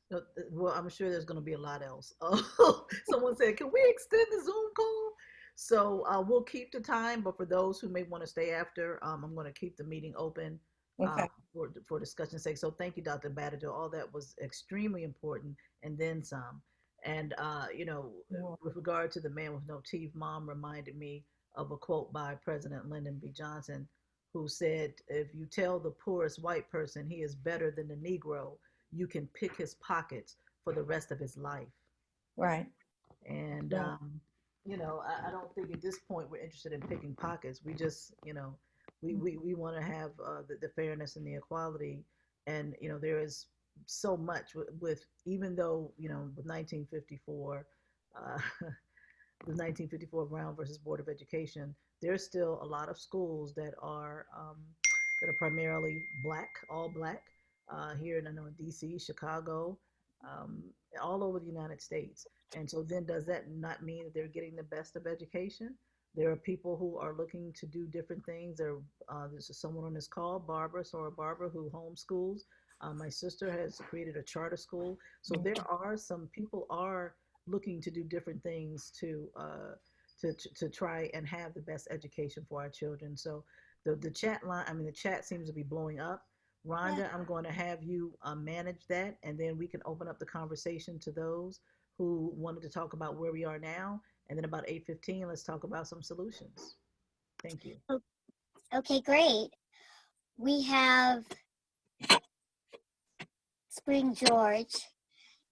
No, well, I'm sure there's going to be a lot else. Someone said, can we extend the Zoom call? So we'll keep the time, but for those who may want to stay after, I'm going to keep the meeting open for discussion's sake. So thank you, Dr. Badejo. All that was extremely important, and then some. And, you know, with regard to the man with no teeth, Mom reminded me of a quote by President Lyndon B. Johnson, who said, if you tell the poorest white person he is better than the Negro, you can pick his pockets for the rest of his life. Right. And, you know, I don't think at this point we're interested in picking pockets. We just, you know, we want to have the fairness and the equality. And, you know, there is so much with even though, you know, with 1954, the 1954 Brown versus Board of Education, there's still a lot of schools that are primarily Black, all Black, here in, I know, in DC, Chicago, all over the United States. And so then does that not mean that they're getting the best of education? There are people who are looking to do different things. There's someone on this call, Sonia Clyburn, who homeschools. My sister has created a charter school. So there are some people are looking to do different things to try and have the best education for our children. So the chat line, I mean, the chat seems to be blowing up. Rhonda, I'm going to have you manage that, and then we can open up the conversation to those who wanted to talk about where we are now. And then about 8:15, let's talk about some solutions. Thank you. Okay, great. We have Spring George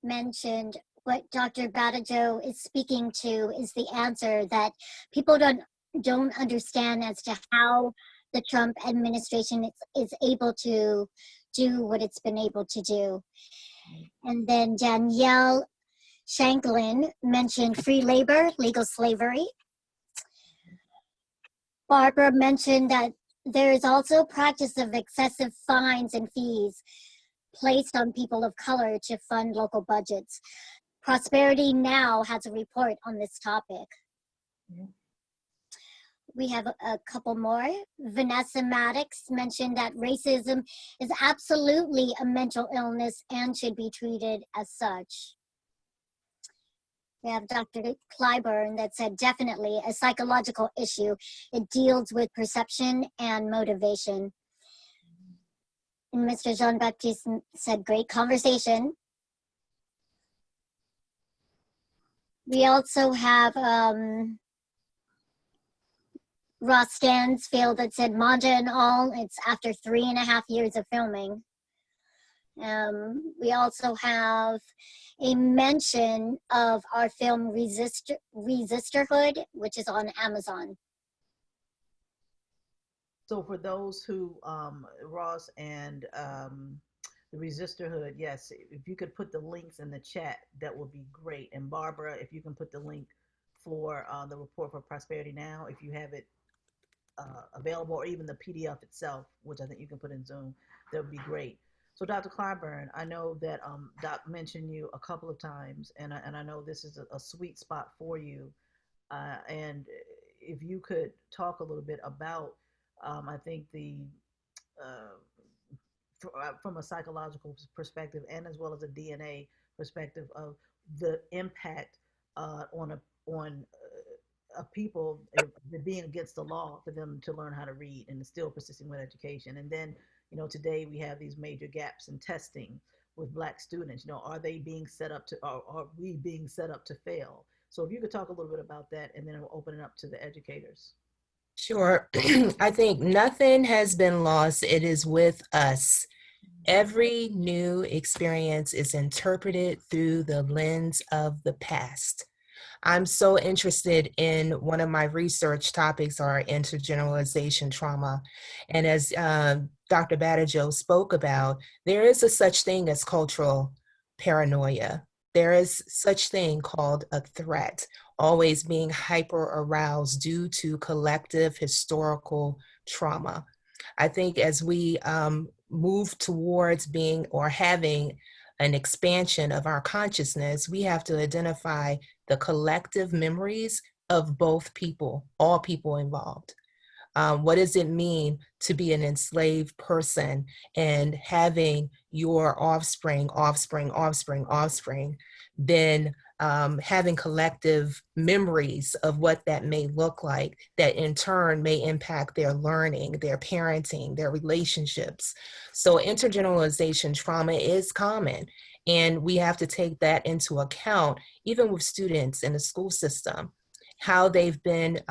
mentioned what Dr. Badejo is speaking to is the answer that people don't understand as to how the Trump administration is able to do what it's been able to do. And then Danielle Shanklin mentioned free labor, legal slavery. Barbara mentioned that there is also practice of excessive fines and fees placed on people of color to fund local budgets. Prosperity Now has a report on this topic. We have a couple more. Vanessa Maddox mentioned that racism is absolutely a mental illness and should be treated as such. We have Dr. Clyburn that said definitely a psychological issue. It deals with perception and motivation. And Mr. Jean-Baptiste said great conversation. We also have Ross Stansfield that said Monda and all, it's after 3.5 years of filming. We also have a mention of our film Resisterhood, which is on Amazon. So for those who, Ross and the Resisterhood, yes, if you could put the links in the chat, that would be great. And Barbara, if you can put the link for the Report for Prosperity Now, if you have it available, or even the PDF itself, which I think you can put in Zoom, that would be great. So Dr. Clyburn, I know that Doc mentioned you a couple of times, and I know this is a sweet spot for you. And if you could talk a little bit about, I think from a psychological perspective and as well as a DNA perspective of the impact on people being against the law for them to learn how to read and still persisting with education. And then, today we have these major gaps in testing with Black students. Are they being set up to, or are we being set up to fail? So if you could talk a little bit about that, and then we'll open it up to the educators. Sure. I think nothing has been lost. It is with us. Every new experience is interpreted through the lens of the past. I'm so interested in one of my research topics are intergeneralization trauma. And as Dr. Badejo spoke about, there is a such thing as cultural paranoia. There is such thing called a threat, always being hyper aroused due to collective historical trauma. I think as we move towards being or having an expansion of our consciousness, we have to identify the collective memories of both people, all people involved. What does it mean to be an enslaved person and having your offspring, then having collective memories of what that may look like, that in turn may impact their learning, their parenting, their relationships. So intergeneralization trauma is common, and we have to take that into account, even with students in the school system, how they've been,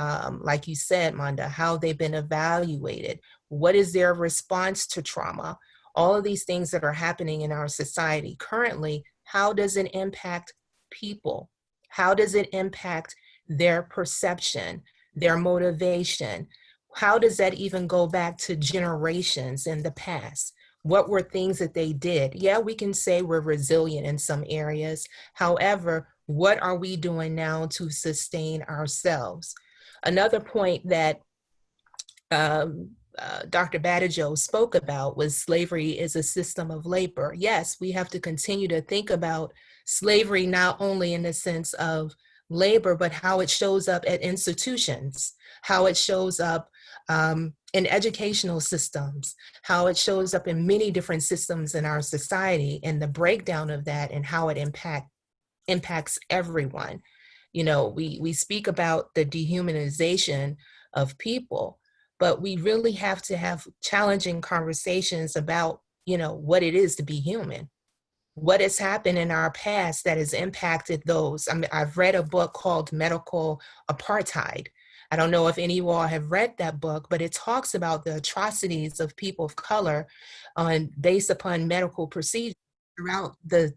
like you said, Monda, how they've been evaluated. What is their response to trauma? All of these things that are happening in our society currently, how does it impact people? How does it impact their perception, their motivation? How does that even go back to generations in the past? What were things that they did? Yeah, we can say we're resilient in some areas. However, what are we doing now to sustain ourselves? Another point that Dr. Badejo spoke about was slavery is a system of labor. Yes, we have to continue to think about slavery not only in the sense of labor, but how it shows up at institutions, how it shows up in educational systems, how it shows up in many different systems in our society, and the breakdown of that and how it impacts everyone. We speak about the dehumanization of people, but we really have to have challenging conversations about, what it is to be human. What has happened in our past that has impacted those. I've read a book called Medical Apartheid. I don't know if any of you all have read that book, but it talks about the atrocities of people of color based upon medical procedures throughout the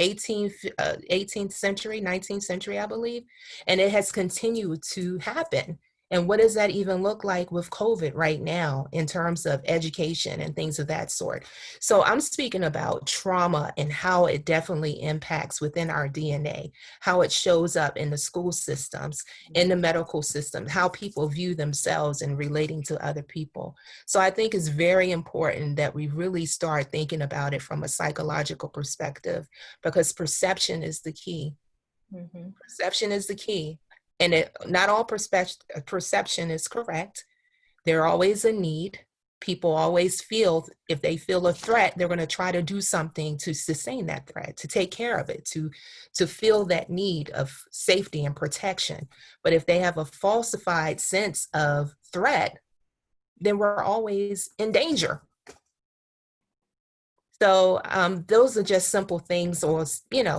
18th century, 19th century, I believe. And it has continued to happen. And what does that even look like with COVID right now in terms of education and things of that sort? So I'm speaking about trauma and how it definitely impacts within our DNA, how it shows up in the school systems, in the medical system, how people view themselves and relating to other people. So I think it's very important that we really start thinking about it from a psychological perspective, because perception is the key. Mm-hmm. Perception is the key. And not all perception is correct. There's always a need. People always feel, if they feel a threat, they're going to try to do something to sustain that threat, to take care of it, to feel that need of safety and protection. But if they have a falsified sense of threat, then we're always in danger. So those are just simple things, or,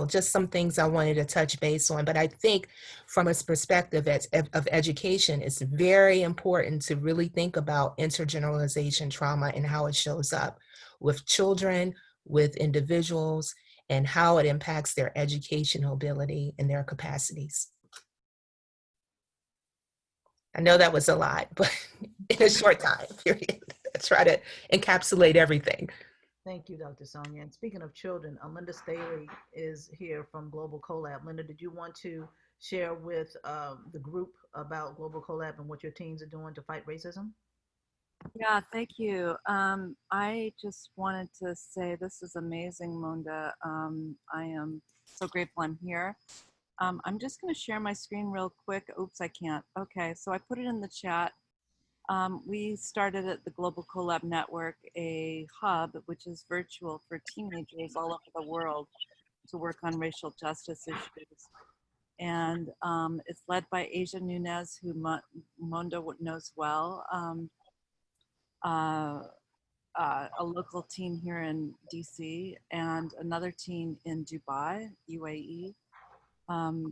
just some things I wanted to touch base on. But I think from a perspective of education, it's very important to really think about intergeneralization trauma and how it shows up with children, with individuals and how it impacts their educational ability and their capacities. I know that was a lot, but in a short time period, I try to encapsulate everything. Thank you, Dr. Sonia. And speaking of children, Linda Staley is here from Global Collab. Linda, did you want to share with the group about Global Collab and what your teams are doing to fight racism? Yeah, thank you. I just wanted to say this is amazing, Monda. I am so grateful I'm here. I'm just going to share my screen real quick. Oops, I can't. Okay, so I put it in the chat. We started at the Global Collab Network a hub, which is virtual for teenagers all over the world to work on racial justice issues. And it's led by Asia Nunez, who Monda knows well. A local team here in DC and another team in Dubai, UAE.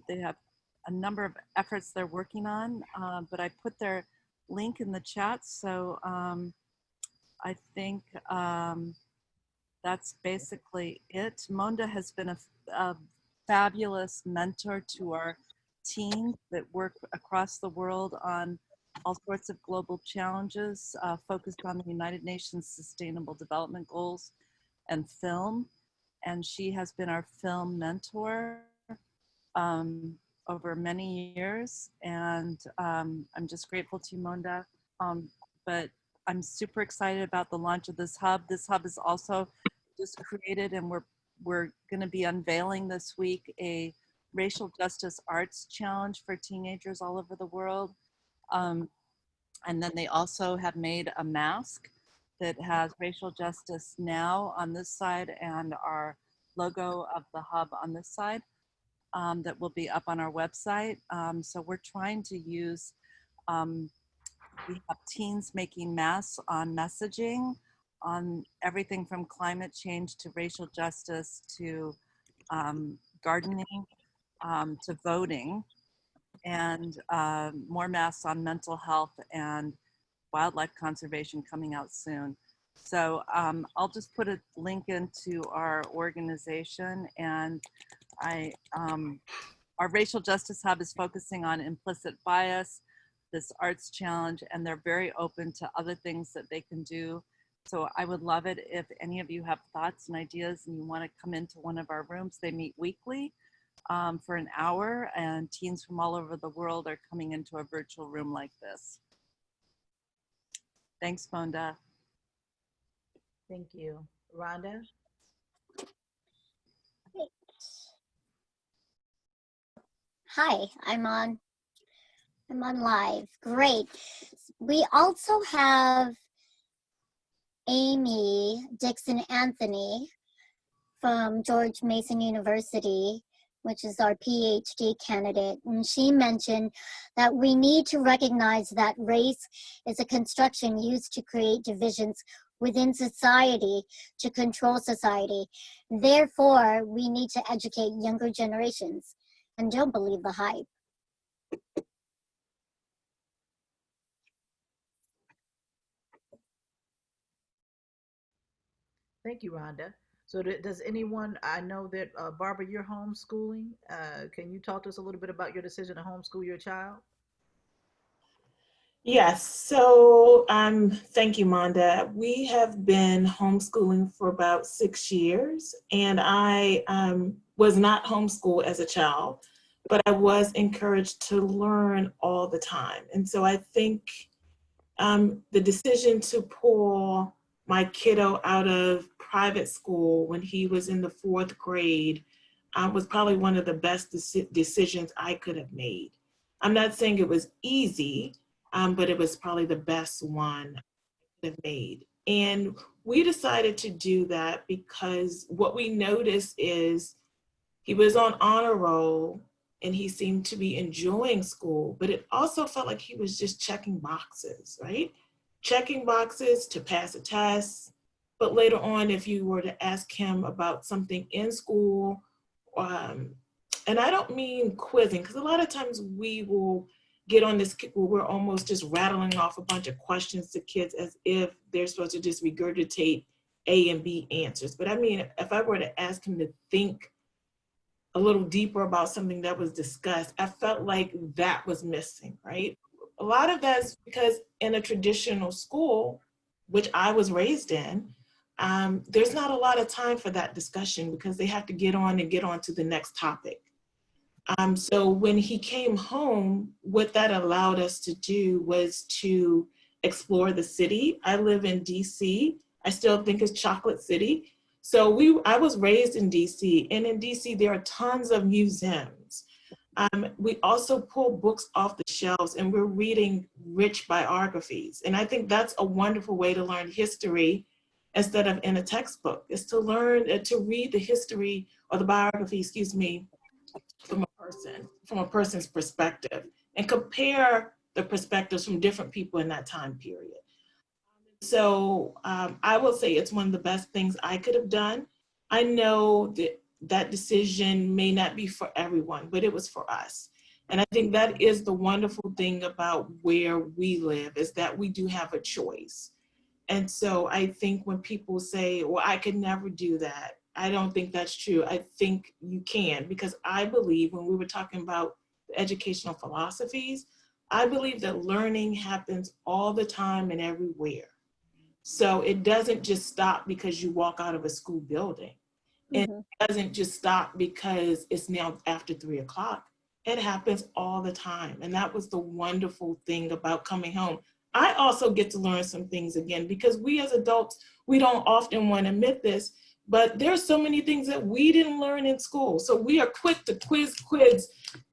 They have a number of efforts they're working on, but I put their link in the chat. So I think that's basically it. Monda has been a fabulous mentor to our teams that work across the world on all sorts of global challenges focused on the United Nations Sustainable Development Goals and film. And she has been our film mentor over many years. And I'm just grateful to you, Monda. But I'm super excited about the launch of this hub. This hub is also just created, and we're gonna be unveiling this week a racial justice arts challenge for teenagers all over the world. And then they also have made a mask that has racial justice now on this side and our logo of the hub on this side that will be up on our website. So we're trying to use, we have teens making masks on messaging, on everything from climate change to racial justice to gardening to voting, and more masks on mental health and wildlife conservation coming out soon. So I'll just put a link into our organization, and our Racial Justice Hub is focusing on implicit bias, this arts challenge, and they're very open to other things that they can do. So I would love it if any of you have thoughts and ideas and you want to come into one of our rooms. They meet weekly for an hour, and teens from all over the world are coming into a virtual room like this. Thanks, Monda. Thank you. Rhonda? Hi, I'm on live. Great. We also have Amy Dixon Anthony from George Mason University, which is our PhD candidate. And she mentioned that we need to recognize that race is a construction used to create divisions within society to control society. Therefore, we need to educate younger generations. And don't believe the hype. Thank you, Rhonda. So does anyone, I know that Barbara, you're homeschooling. Can you talk to us a little bit about your decision to homeschool your child? Yes, so thank you, Monda. We have been homeschooling for about 6 years, and I was not homeschooled as a child, but I was encouraged to learn all the time. And so I think the decision to pull my kiddo out of private school when he was in the 4th grade was probably one of the best decisions I could have made. I'm not saying it was easy, but it was probably the best one I could have made. And we decided to do that because what we noticed is he was on honor roll and he seemed to be enjoying school, but it also felt like he was just checking boxes, right? Checking boxes to pass a test. But later on, if you were to ask him about something in school, and I don't mean quizzing, because a lot of times we will get on this kick where we're almost just rattling off a bunch of questions to kids as if they're supposed to just regurgitate A and B answers. But I mean, if I were to ask him to think a little deeper about something that was discussed, I felt like that was missing, right? A lot of that's because in a traditional school, which I was raised in, there's not a lot of time for that discussion because they have to get on to the next topic. So when he came home, what that allowed us to do was to explore the city. I live in DC. I still think it's Chocolate City. So I was raised in DC, and in DC there are tons of museums. We also pull books off the shelves, and we're reading rich biographies. And I think that's a wonderful way to learn history instead of in a textbook, is to learn, to read the history or the biography, excuse me, from a person's perspective, and compare the perspectives from different people in that time period. So I will say it's one of the best things I could have done. I know that that decision may not be for everyone, but it was for us. And I think that is the wonderful thing about where we live, is that we do have a choice. And so I think when people say, well, I could never do that, I don't think that's true. I think you can, because I believe when we were talking about the educational philosophies, I believe that learning happens all the time and everywhere. So it doesn't just stop because you walk out of a school building. It doesn't just stop because it's now after 3 o'clock. It happens all the time. And that was the wonderful thing about coming home. I also get to learn some things again, because we as adults, we don't often want to admit this, but there's so many things that we didn't learn in school. So we are quick to quiz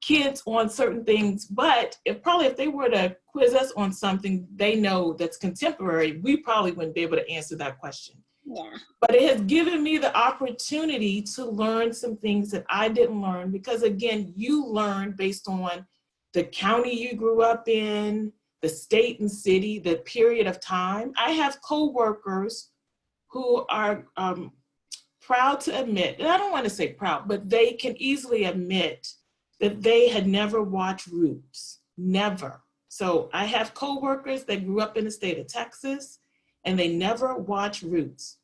kids on certain things, but if they were to quiz us on something they know that's contemporary, we probably wouldn't be able to answer that question. Yeah. But it has given me the opportunity to learn some things that I didn't learn, because again, you learn based on the county you grew up in, the state and city, the period of time. I have coworkers who are proud to admit, and I don't want to say proud, but they can easily admit that they had never watched Roots, never. So I have coworkers that grew up in the state of Texas and they never watched Roots.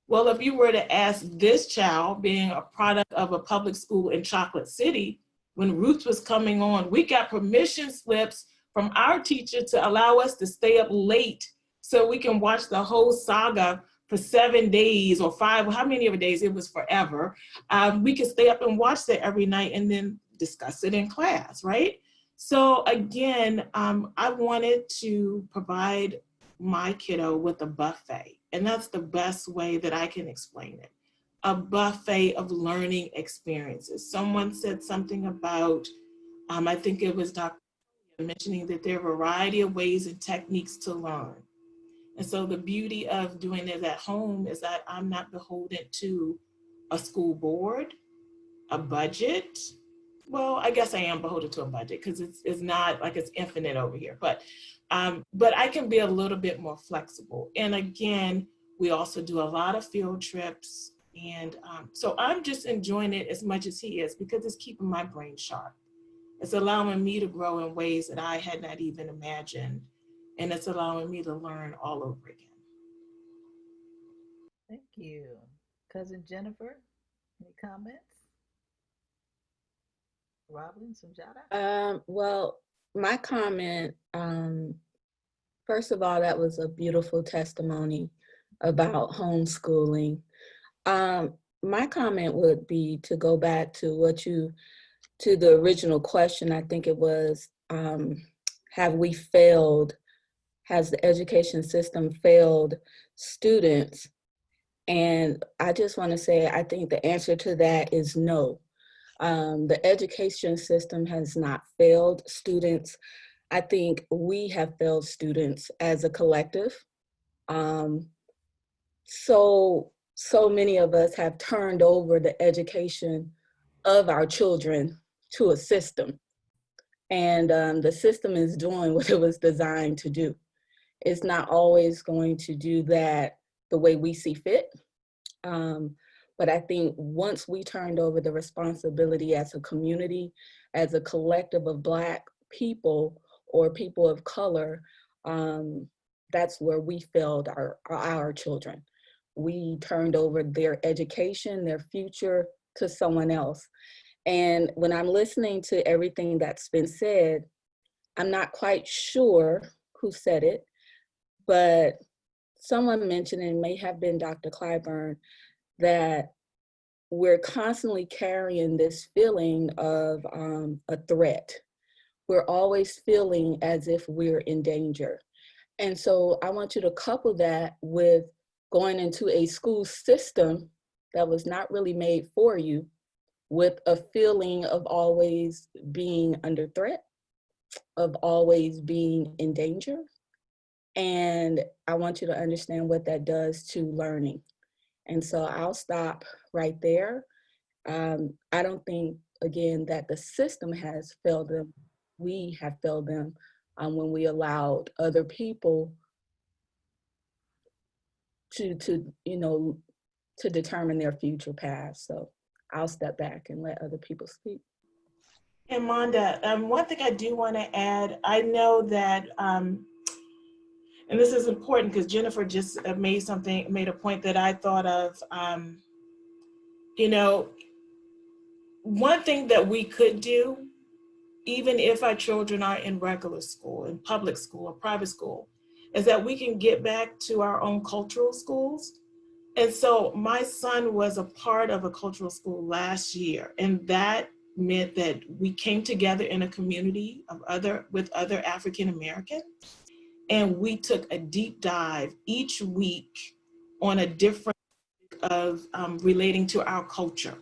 Well, if you were to ask this child, being a product of a public school in Chocolate City, when Roots was coming on, we got permission slips from our teacher to allow us to stay up late so we can watch the whole saga for 7 days or 5, how many of the days, it was forever. We could stay up and watch that every night and then discuss it in class, right? So again, I wanted to provide my kiddo with a buffet, and that's the best way that I can explain it. A buffet of learning experiences. Someone said something about, I think it was Dr. mentioning that there are a variety of ways and techniques to learn. And so the beauty of doing it at home is that I'm not beholden to a school board, a budget. Well, I guess I am beholden to a budget because it's not like it's infinite over here, but I can be a little bit more flexible. And again, we also do a lot of field trips. And so I'm just enjoying it as much as he is, because it's keeping my brain sharp. It's allowing me to grow in ways that I had not even imagined. And it's allowing me to learn all over again. Thank you. Cousin Jennifer, any comments? Robin, Sunjata? Well, my comment, first of all, that was a beautiful testimony about homeschooling. My comment would be to go back to to the original question. I think it was, have we failed? Has the education system failed students? And I just want to say, I think the answer to that is no. The education system has not failed students. I think we have failed students as a collective. So many of us have turned over the education of our children to a system. And the system is doing what it was designed to do. It's not always going to do that the way we see fit. But I think once we turned over the responsibility as a community, as a collective of Black people or people of color, that's where we failed our children. we turned over their education, their future to someone else. And when I'm listening to everything that's been said, I'm not quite sure who said it, but someone mentioned, and it may have been Dr. Clyburn, that we're constantly carrying this feeling of a threat. We're always feeling as if we're in danger. And so I want you to couple that with going into a school system that was not really made for you, with a feeling of always being under threat, of always being in danger. And I want you to understand what that does to learning. And so I'll stop right there. I don't think, again, that the system has failed them. We have failed them when we allowed other people to determine their future path. So I'll step back and let other people speak. And Monda, one thing I do want to add, I know that, and this is important because Jennifer just made a point that I thought of. One thing that we could do, even if our children are in regular school, in public school or private school, is that we can get back to our own cultural schools. And so my son was a part of a cultural school last year, and that meant that we came together in a community with other African Americans, and we took a deep dive each week on a different of relating to our culture.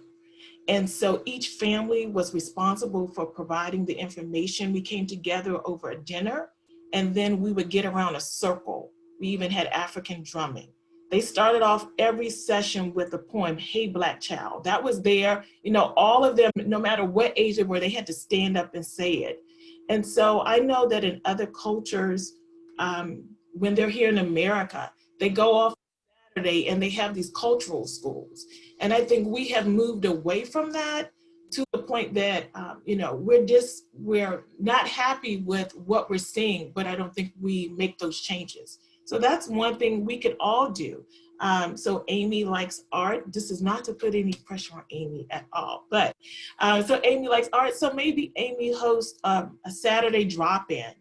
And so each family was responsible for providing the information. We came together over a dinner, and then we would get around a circle. We even had African drumming. They started off every session with the poem, "Hey Black Child." That was there, all of them, no matter what age they were, they had to stand up and say it. And so I know that in other cultures, when they're here in America, they go off Saturday and they have these cultural schools. And I think we have moved away from that to the point that, we're not happy with what we're seeing, but I don't think we make those changes. So that's one thing we could all do. So Amy likes art. This is not to put any pressure on Amy at all, but so Amy likes art. So maybe Amy hosts a Saturday drop-in.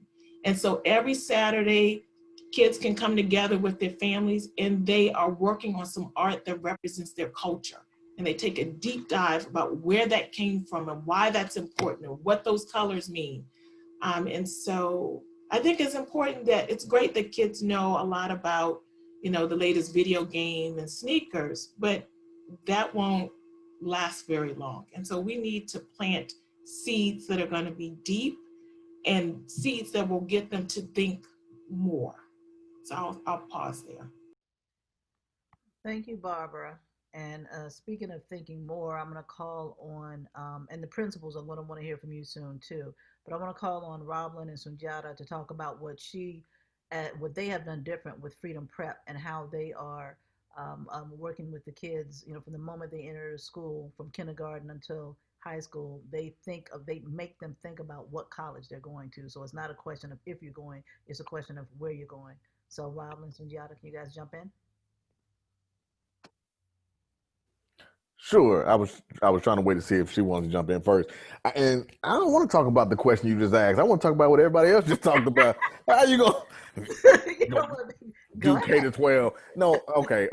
And so every Saturday, kids can come together with their families and they are working on some art that represents their culture. And they take a deep dive about where that came from and why that's important and what those colors mean. And so I think it's important that it's great that kids know a lot about, the latest video game and sneakers, but that won't last very long. And so we need to plant seeds that are going to be deep and seeds that will get them to think more. So I'll pause there. Thank you, Barbara. And speaking of thinking more, I'm going to call on, and the principals, I'm going to want to hear from you soon too, but I want to call on Roblin and Sunjata to talk about what they have done different with Freedom Prep and how they are working with the kids, from the moment they enter the school, from kindergarten until high school, they make them think about what college they're going to. So it's not a question of if you're going, it's a question of where you're going. So Roblin, Sunjata, can you guys jump in? Sure. I was trying to wait to see if she wants to jump in first. And I don't want to talk about the question you just asked. I want to talk about what everybody else just talked about. How you gonna do K to 12? No, okay.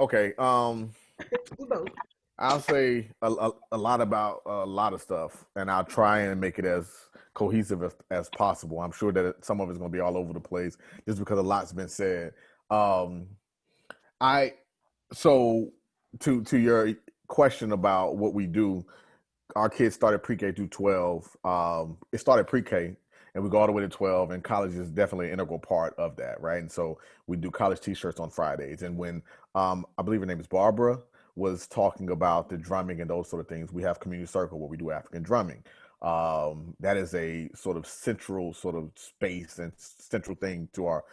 I'll say a lot about a lot of stuff, and I'll try and make it as cohesive as possible. I'm sure that some of it's going to be all over the place just because a lot's been said. To your question about what we do, our kids started pre-K through 12. It started pre-K and we go all the way to 12, and college is definitely an integral part of that, right? And so we do college t-shirts on Fridays. And when I believe her name is Barbara was talking about the drumming and those sort of things, we have Community Circle where we do African drumming. That is a sort of central sort of space and central thing to our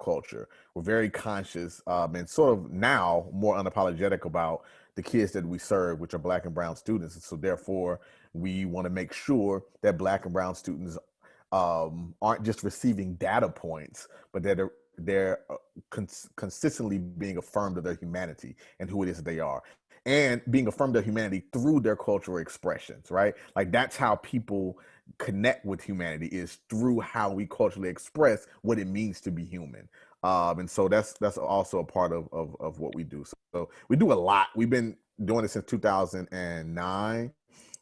culture. We're very conscious and sort of now more unapologetic about the kids that we serve, which are Black and brown students. And so therefore we want to make sure that Black and brown students aren't just receiving data points, but that they're they're consistently being affirmed of their humanity and who it is that they are, and being affirmed of humanity through their cultural expressions, right? Like that's how people connect with humanity, is through how we culturally express what it means to be human. And so that's also a part of what we do. So we do a lot. We've been doing it since 2009.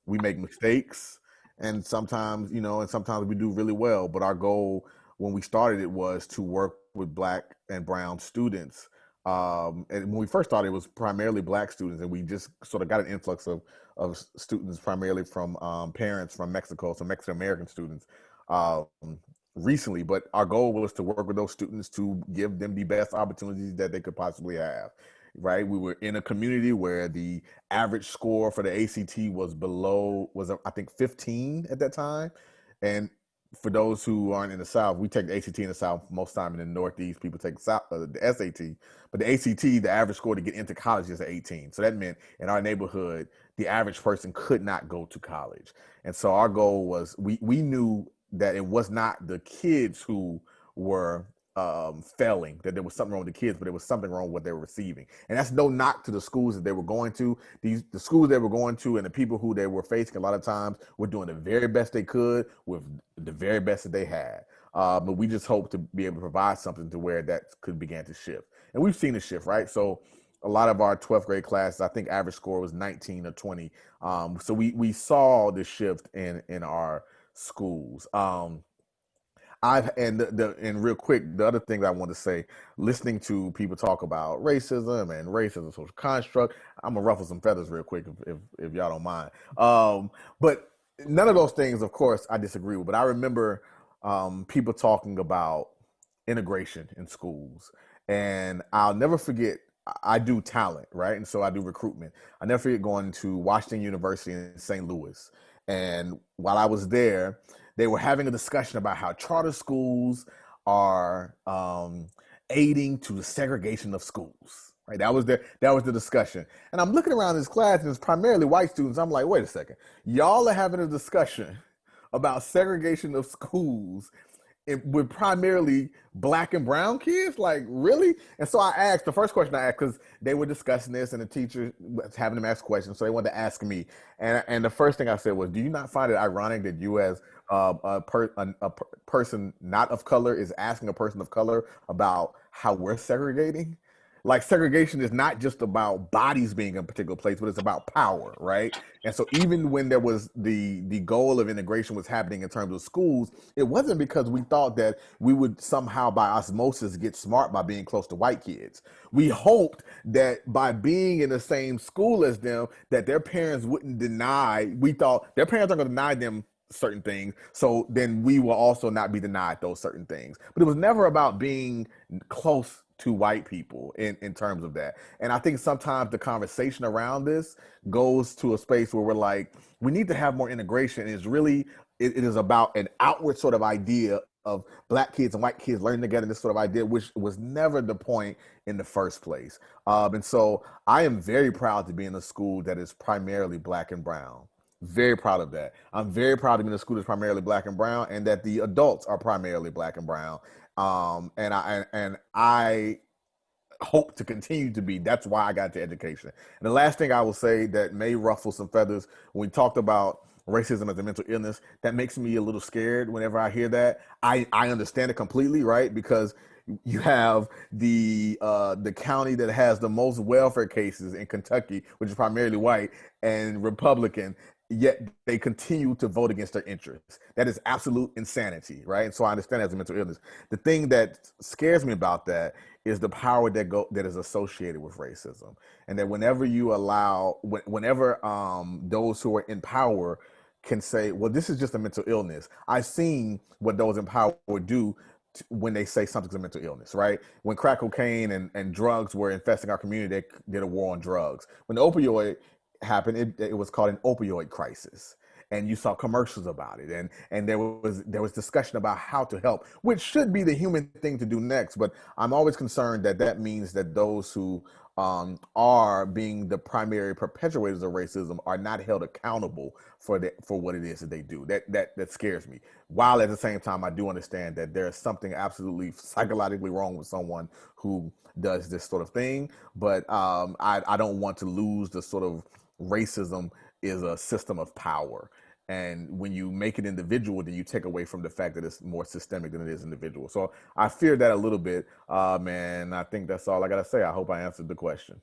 We make mistakes, and sometimes, and sometimes we do really well. But our goal when we started it was to work with Black and Brown students. And when we first started, it was primarily Black students, and we just sort of got an influx of students, primarily from parents from Mexico, so Mexican American students, recently. But our goal was to work with those students to give them the best opportunities that they could possibly have. Right, we were in a community where the average score for the ACT was I think 15 at that time. And for those who aren't in the South, we take the ACT in the South. Most time in the Northeast, people take the SAT, but the ACT, the average score to get into college is 18. So that meant in our neighborhood, the average person could not go to college. And so our goal was, we knew that it was not the kids who were failing, that there was something wrong with the kids, but there was something wrong with what they were receiving. And that's no knock to the schools that they were going to. The schools they were going to and the people who they were facing, a lot of times were doing the very best they could with the very best that they had. But we just hope to be able to provide something to where that could begin to shift. And we've seen a shift, right? So a lot of our 12th grade classes, I think average score was 19 or 20. So we saw the shift in our schools. And real quick, the other thing that I want to say, listening to people talk about racism and race as a social construct, I'm gonna ruffle some feathers real quick if y'all don't mind. But none of those things, of course, I disagree with. But I remember people talking about integration in schools, and I'll never forget. I do talent, right? And so I do recruitment. I never forget going to Washington University in St. Louis, and while I was there, they were having a discussion about how charter schools are aiding to the segregation of schools. Right, that was the discussion. And I'm looking around this class, and it's primarily white students. I'm like, wait a second, y'all are having a discussion about segregation of schools with primarily Black and brown kids? Like, really? And so I asked, the first question I asked, because they were discussing this and the teacher was having them ask questions, so they wanted to ask me. And the first thing I said was, do you not find it ironic that you as a person not of color is asking a person of color about how we're segregating? Like, segregation is not just about bodies being in a particular place, but it's about power, right? And so even when there was the goal of integration was happening in terms of schools, it wasn't because we thought that we would somehow by osmosis get smart by being close to white kids. We hoped that by being in the same school as them, that their parents wouldn't deny, we thought their parents aren't going to deny them certain things, so then we will also not be denied those certain things. But it was never about being close to white people in terms of that. And I think sometimes the conversation around this goes to a space where we're like, we need to have more integration. And it's really, it is about an outward sort of idea of Black kids and white kids learning together, this sort of idea, which was never the point in the first place. And so I am very proud to be in a school that is primarily Black and brown. Very proud of that. I'm very proud to be in a school that's primarily Black and brown, and that the adults are primarily Black and brown. And I hope to continue to be. That's why I got to education. And the last thing I will say that may ruffle some feathers, when we talked about racism as a mental illness, that makes me a little scared whenever I hear that. I understand it completely, right? Because you have the county that has the most welfare cases in Kentucky, which is primarily white and Republican, yet they continue to vote against their interests. That is absolute insanity, right? And so I understand as a mental illness. The thing that scares me about that is the power that is associated with racism, and that whenever you allow, whenever those who are in power can say, well, this is just a mental illness. I've seen what those in power do when they say something's a mental illness, right? When crack cocaine and drugs were infesting our community, they did a war on drugs. When the opioid happened, it was called an opioid crisis. and you saw commercials about it, and there was discussion about how to help, which should be the human thing to do next. But I'm always concerned that that means that those who are being the primary perpetuators of racism are not held accountable for what it is that they do. That scares me. While at the same time, I do understand that there is something absolutely psychologically wrong with someone who does this sort of thing. But I don't want to lose the sort of racism is a system of power. And when you make it individual, then you take away from the fact that it's more systemic than it is individual. So I fear that a little bit, man. I think that's all I gotta say. I hope I answered the question.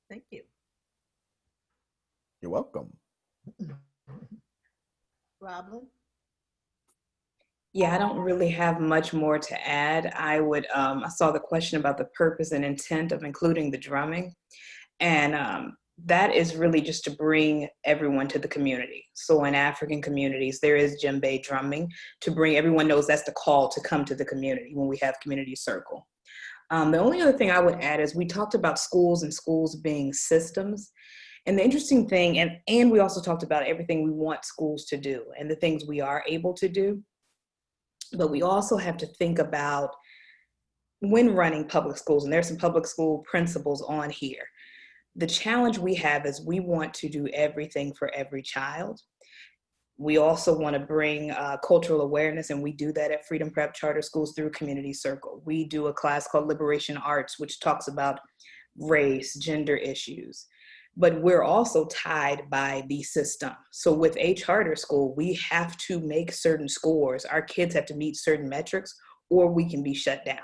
Thank you. You're welcome. Roblin? Yeah, I don't really have much more to add. I saw the question about the purpose and intent of including the drumming. And that is really just to bring everyone to the community. So in African communities, there is djembe drumming to bring everyone knows that's the call to come to the community when we have community circle. The only other thing I would add is we talked about schools and schools being systems. And the interesting thing, and we also talked about everything we want schools to do and the things we are able to do. But we also have to think about when running public schools, and there's some public school principals on here. The challenge we have is we want to do everything for every child. We also want to bring cultural awareness, and we do that at Freedom Prep Charter Schools through Community Circle. We do a class called Liberation Arts, which talks about race, gender issues. But we're also tied by the system. So with a charter school, we have to make certain scores. Our kids have to meet certain metrics, or we can be shut down.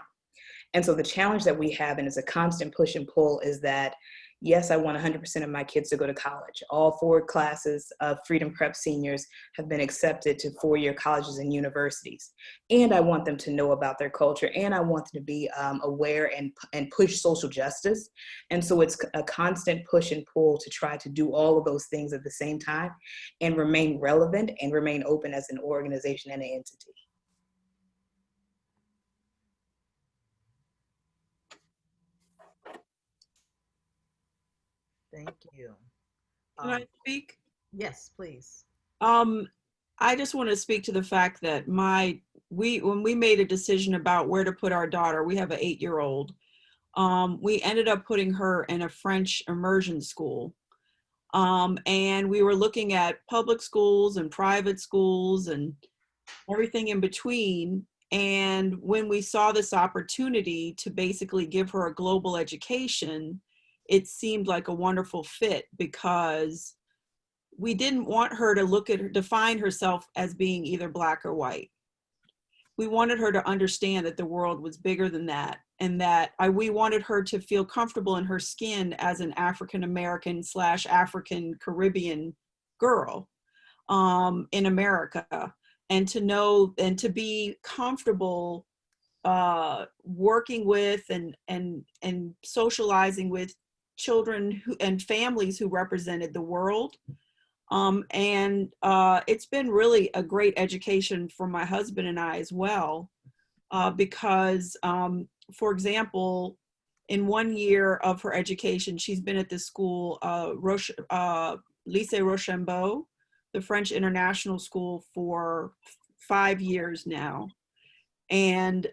And so the challenge that we have, and it's a constant push and pull, is that yes, I want 100% of my kids to go to college. All 4 classes of Freedom Prep seniors have been accepted to 4-year colleges and universities. And I want them to know about their culture, and I want them to be aware and push social justice. And so it's a constant push and pull to try to do all of those things at the same time and remain relevant and remain open as an organization and an entity. Thank you. Can I speak? Yes, please. I just want to speak to the fact that when we made a decision about where to put our daughter, we have an 8-year-old. We ended up putting her in a French immersion school. And we were looking at public schools and private schools and everything in between. And when we saw this opportunity to basically give her a global education, it seemed like a wonderful fit because we didn't want her to define herself as being either Black or white. We wanted her to understand that the world was bigger than that, and that we wanted her to feel comfortable in her skin as an African-American / African Caribbean girl in America, and to know and to be comfortable working with and socializing with children and families who represented the world. It's been really a great education for my husband and I as well, because, for example, in 1 year of her education, she's been at this school, Lycée Rochambeau, the French International School, for 5 years now. And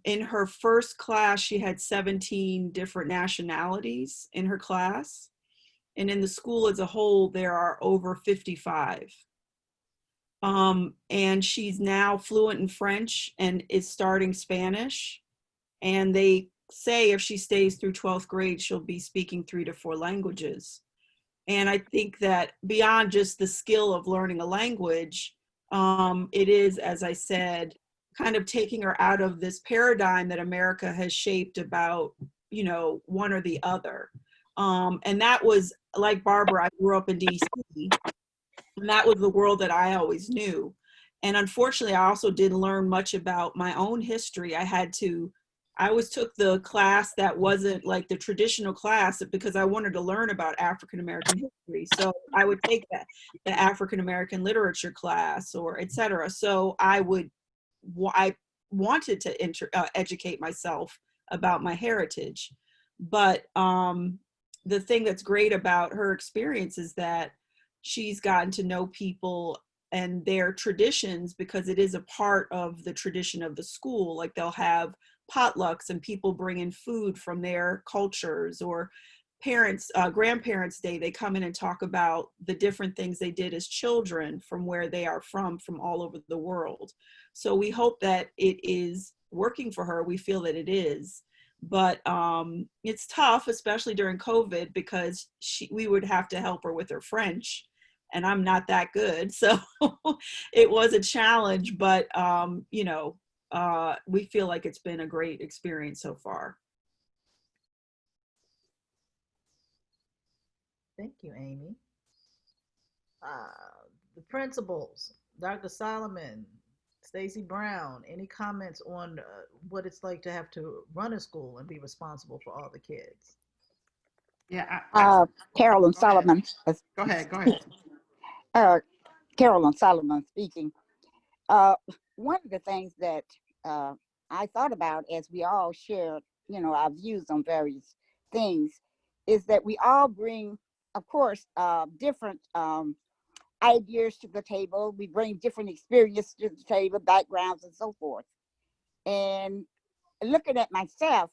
in her first class, she had 17 different nationalities in her class. And in the school as a whole, there are over 55. And she's now fluent in French and is starting Spanish. And they say if she stays through 12th grade, she'll be speaking 3 to 4 languages. And I think that beyond just the skill of learning a language, it is, as I said, kind of taking her out of this paradigm that America has shaped about, one or the other. And that was, like Barbara, I grew up in DC, and that was the world that I always knew. And unfortunately, I also didn't learn much about my own history. I always took the class that wasn't like the traditional class because I wanted to learn about African-American history. So I would take the African-American literature class or et cetera. So I wanted to educate myself about my heritage. But the thing that's great about her experience is that she's gotten to know people and their traditions, because it is a part of the tradition of the school. Like they'll have potlucks and people bring in food from their cultures, or parents, grandparents' day, they come in and talk about the different things they did as children from where they are from all over the world. So we hope that it is working for her. We feel that it is. But it's tough, especially during COVID, because we would have to help her with her French, and I'm not that good. So it was a challenge, but you know, we feel like it's been a great experience so far. Thank you, Amy. The principals, Dr. Solomon, Stacey Brown, any comments on what it's like to have to run a school and be responsible for all the kids? Yeah, Carolyn go ahead. Solomon. Go ahead. Carolyn Solomon speaking. One of the things that I thought about as we all shared, you know, our views on various things, is that we all bring, of course, different ideas to the table. We bring different experiences to the table, backgrounds, and so forth. And looking at myself,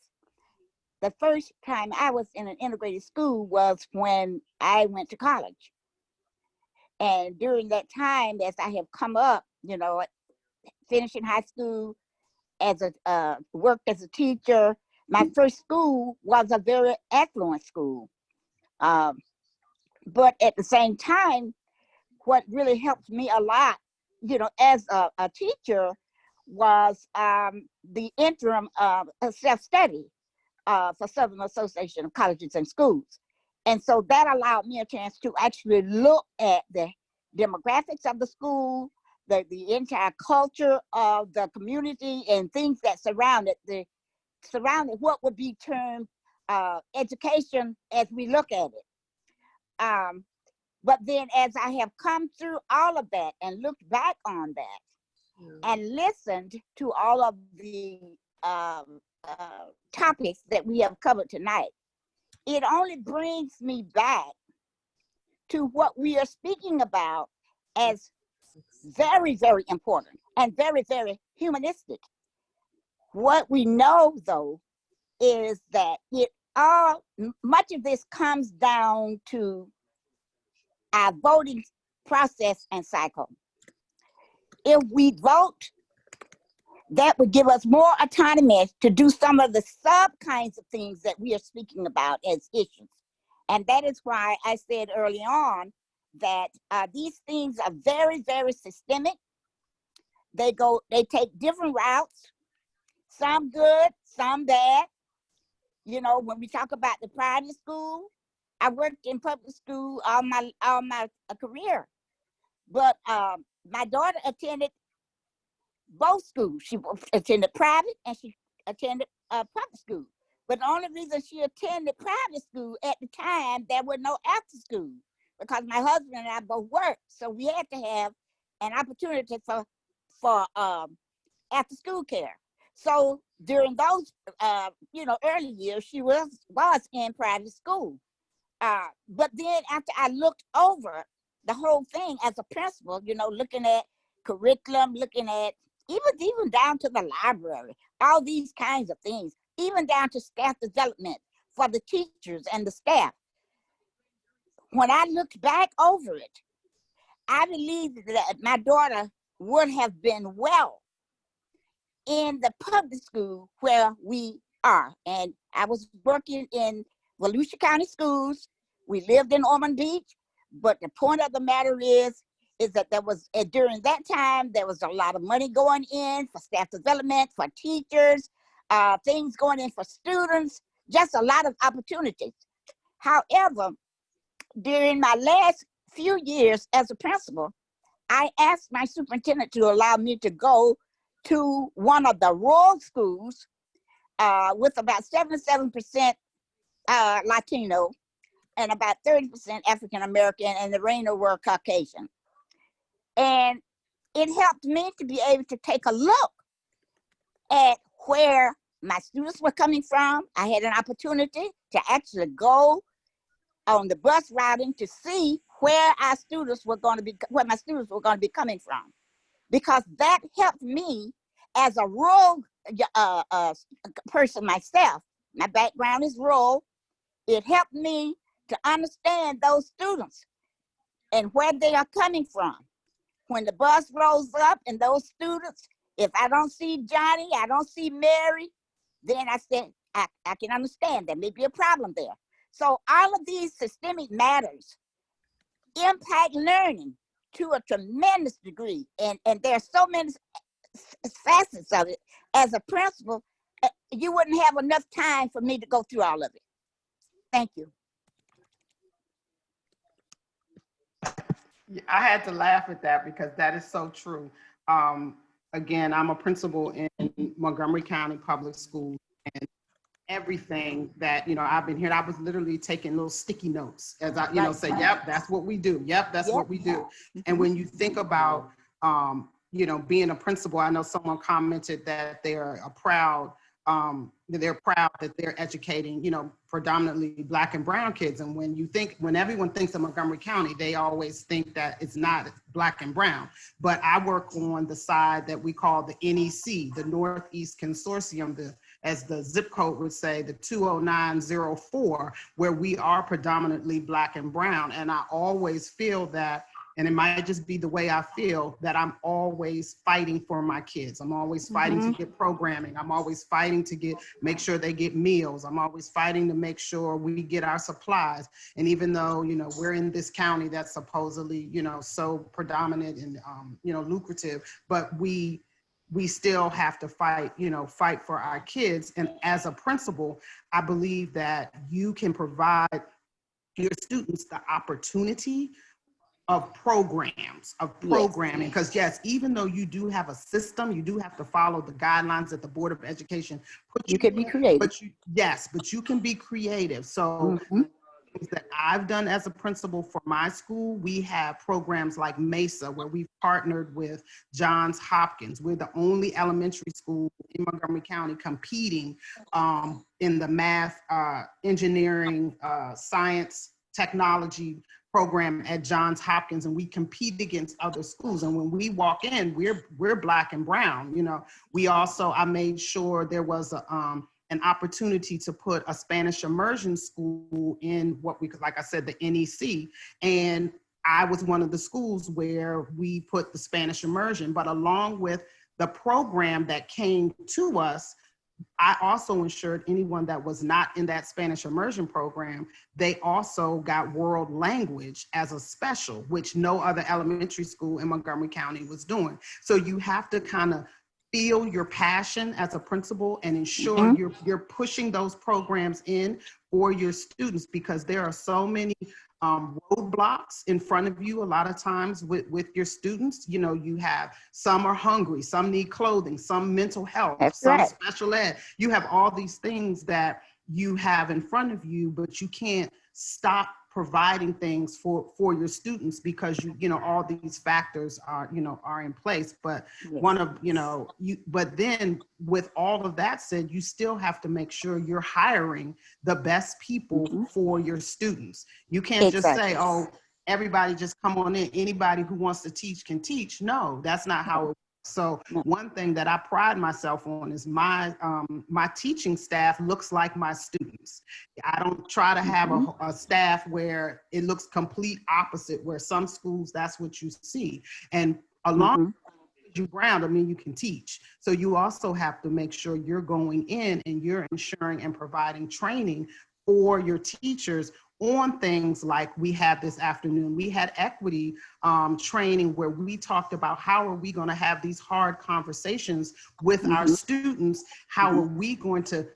the first time I was in an integrated school was when I went to college. And during that time, as I have come up, you know, finishing high school, as a worked as a teacher, my first school was a very affluent school. But at the same time, what really helped me a lot, you know, as a teacher, was the interim self-study for Southern Association of Colleges and Schools. And so that allowed me a chance to actually look at the demographics of the school, the entire culture of the community, and things that surrounded what would be termed education as we look at it. But then as I have come through all of that and looked back on that and listened to all of the topics that we have covered tonight, it only brings me back to what we are speaking about as very, very important and very, very humanistic. What we know, though, is that much of this comes down to our voting process and cycle. If we vote, that would give us more autonomy to do some of the sub kinds of things that we are speaking about as issues. And that is why I said early on that these things are very, very systemic. They take different routes, some good, some bad. You know, when we talk about the private school, I worked in public school all my career, but my daughter attended both schools. She attended private and she attended public school. But the only reason she attended private school at the time, there were no after school, because my husband and I both worked. So we had to have an opportunity for after school care. So during those early years, she was in private school. But then after I looked over the whole thing as a principal, you know, looking at curriculum, looking at even down to the library, all these kinds of things, even down to staff development for the teachers and the staff. When I looked back over it, I believe that my daughter would have been well in the public school where we are. And I was working in Volusia County schools. We lived in Ormond Beach, but the point of the matter is that there was, during that time, there was a lot of money going in for staff development, for teachers, things going in for students, just a lot of opportunities. However, during my last few years as a principal, I asked my superintendent to allow me to go to one of the rural schools with about 77% Latino and about 30% African American, and the remainder were Caucasian. And it helped me to be able to take a look at where my students were coming from. I had an opportunity to actually go on the bus routing to see where our students were going to be, where my students were going to be coming from, because that helped me as a rural person myself. My background is rural. It helped me to understand those students and where they are coming from. When the bus rolls up and those students, if I don't see Johnny, I don't see Mary, then I said, I can understand there may be a problem there. So all of these systemic matters impact learning to a tremendous degree. And there are so many facets of it. As a principal, you wouldn't have enough time for me to go through all of it. Thank you. I had to laugh at that because that is so true. Again, I'm a principal in Montgomery County Public Schools, and everything that, I've been here, I was literally taking little sticky notes as I, say, yep, that's what we do. Yep, that's what we do. And when you think about, being a principal, I know someone commented that they're proud that they're educating, predominantly Black and brown kids. And when everyone thinks of Montgomery County, they always think that it's not Black and brown. But I work on the side that we call the NEC, the Northeast Consortium, as the zip code would say, the 20904, where we are predominantly Black and brown. And I always feel that, and it might just be the way I feel, that I'm always fighting for my kids. I'm always fighting to get programming. I'm always fighting to make sure they get meals. I'm always fighting to make sure we get our supplies. And even though, we're in this county that's supposedly, so predominant and, lucrative, but we still have to fight for our kids. And as a principal, I believe that you can provide your students the opportunity of programming, because yes, even though you do have a system, you do have to follow the guidelines that the Board of Education put you can be creative. But you can be creative. So things that I've done as a principal for my school, we have programs like MESA, where we've partnered with Johns Hopkins. We're the only elementary school in Montgomery County competing in the math, engineering, science, technology program at Johns Hopkins, and we compete against other schools. And when we walk in, we're Black and brown. I made sure there was an opportunity to put a Spanish immersion school in like I said, the NEC. And I was one of the schools where we put the Spanish immersion, but along with the program that came to us, I also ensured anyone that was not in that Spanish immersion program, they also got world language as a special, which no other elementary school in Montgomery County was doing. So you have to kind of feel your passion as a principal and ensure you're pushing those programs in for your students, because there are so many roadblocks in front of you a lot of times with your students. You have, some are hungry, some need clothing, some mental health, some special ed. You have all these things that you have in front of you, but you can't stop providing things for your students because all these factors are in place. But but then with all of that said, you still have to make sure you're hiring the best people for your students. You can't just say, oh, everybody just come on in, anybody who wants to teach can teach. No, that's not how it works. So one thing that I pride myself on is my teaching staff looks like my students. I don't try to have a staff where it looks complete opposite, where some schools, that's what you see. And along you ground, you can teach. So you also have to make sure you're going in and you're ensuring and providing training for your teachers on things like we had this afternoon. We had equity training where we talked about how are we going to have these hard conversations with our students? How are we going to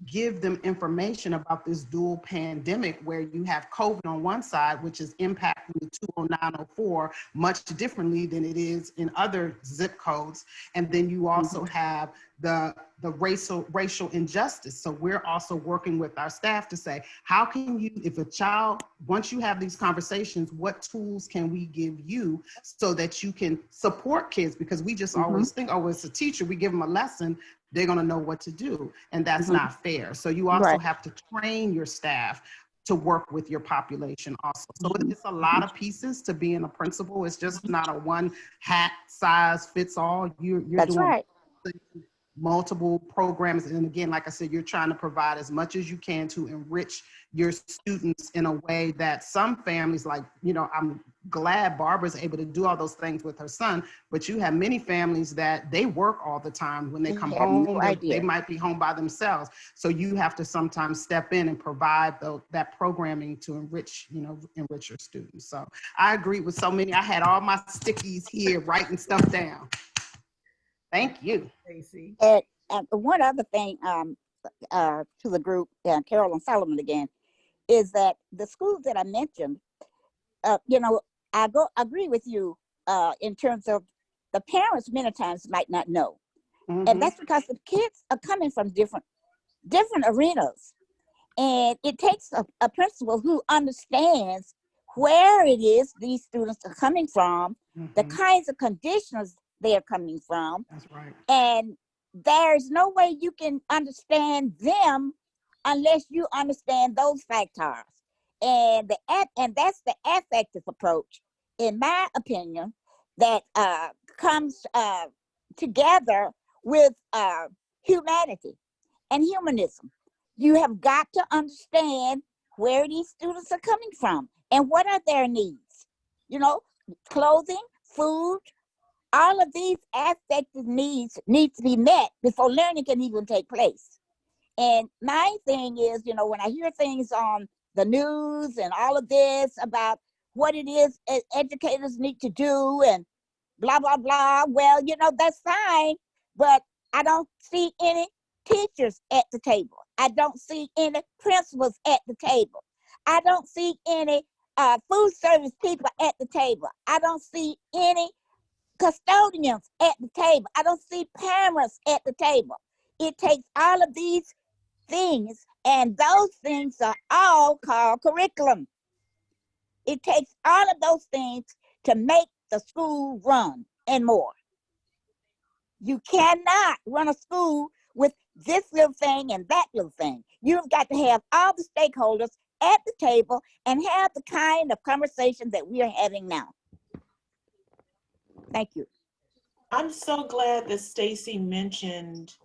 give them information about this dual pandemic where you have COVID on one side, which is impacting the 20904 much differently than it is in other zip codes. And then you also have the racial injustice. So we're also working with our staff to say, how can you, if a child, once you have these conversations, what tools can we give you so that you can support kids? Because we just always think, oh, it's a teacher, we give them a lesson, they're going to know what to do. And that's not fair. So you also have to train your staff to work with your population also. So it's a lot of pieces to being a principal. It's just not a one hat size fits all. You're That's doing right. multiple programs. And again, like I said, you're trying to provide as much as you can to enrich your students in a way that some families, like, you know, I'm glad Barbara's able to do all those things with her son, but you have many families that they work all the time. When they come home, they might be home by themselves. So you have to sometimes step in and provide that programming to enrich your students. So I agree with so many. I had all my stickies here writing stuff down. Thank you. Stacey. And one other thing to the group, Carolyn Solomon again, is that the schools that I mentioned, you know, I agree with you in terms of the parents many times might not know. And that's because the kids are coming from different arenas. And it takes a principal who understands where it is these students are coming from, the kinds of conditions they are coming from. That's right. And there's no way you can understand them unless you understand those factors. And that's the affective approach, in my opinion, that comes together with humanity and humanism. You have got to understand where these students are coming from and what are their needs. You know, clothing, food, all of these affective needs need to be met before learning can even take place. And my thing is, you know, when I hear things on the news and all of this about what it is educators need to do and blah, blah, blah, well, you know, that's fine, but I don't see any teachers at the table. I don't see any principals at the table. I don't see any food service people at the table. I don't see any custodians at the table. I don't see parents at the table. It takes all of these things, and those things are all called curriculum. It takes all of those things to make the school run and more. You cannot run a school with this little thing and that little thing. You've got to have all the stakeholders at the table and have the kind of conversation that we are having now. Thank you. I'm so glad that Stacey mentioned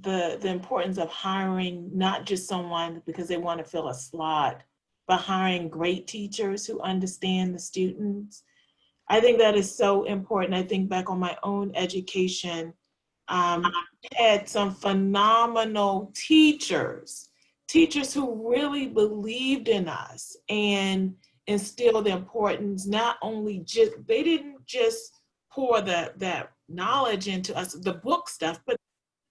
the importance of hiring not just someone because they want to fill a slot, but hiring great teachers who understand the students. I think that is so important. I think back on my own education, I had some phenomenal teachers who really believed in us and instilled the importance, not only just, they didn't just pour that knowledge into us, the book stuff, but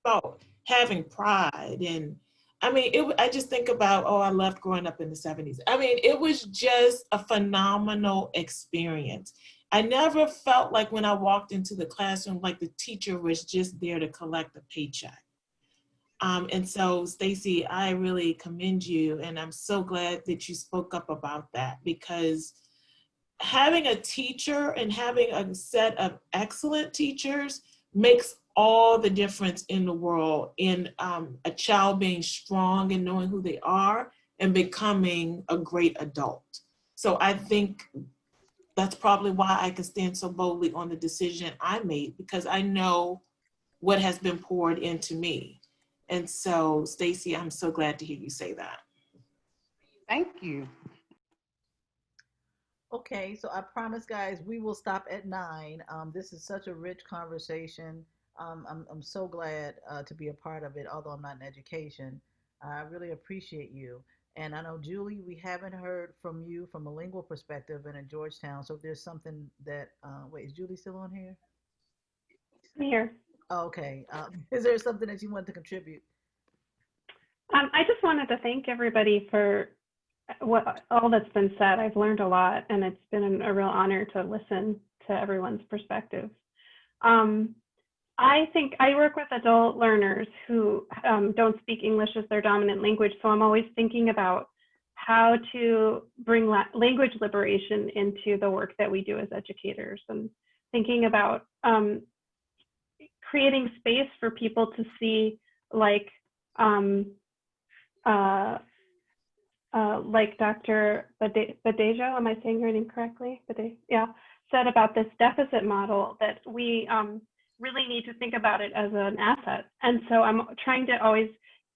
about having pride. And I mean, I just think about, I loved growing up in the 70s. I mean, it was just a phenomenal experience. I never felt like when I walked into the classroom, like the teacher was just there to collect a paycheck. And so, Stacey, I really commend you, and I'm so glad that you spoke up about that, because having a teacher and having a set of excellent teachers makes all the difference in the world in a child being strong and knowing who they are and becoming a great adult. So I think that's probably why I can stand so boldly on the decision I made, because I know what has been poured into me. And so, Stacey, I'm so glad to hear you say that. Thank you. Okay, so I promise, guys, we will stop at 9. This is such a rich conversation. I'm so glad to be a part of it, although I'm not in education. I really appreciate you. And I know, Julie, we haven't heard from you from a lingual perspective and in Georgetown. So if there's something that, wait, is Julie still on here? I'm here. Oh, okay. Is there something that you want to contribute? I just wanted to thank everybody for all that's been said. I've learned a lot, and it's been a real honor to listen to everyone's perspective. I think I work with adult learners who don't speak English as their dominant language, so I'm always thinking about how to bring language liberation into the work that we do as educators, and thinking about creating space for people to see, like, like Dr. Badejo, am I saying her name correctly? Yeah, said about this deficit model, that we really need to think about it as an asset. And so I'm trying to always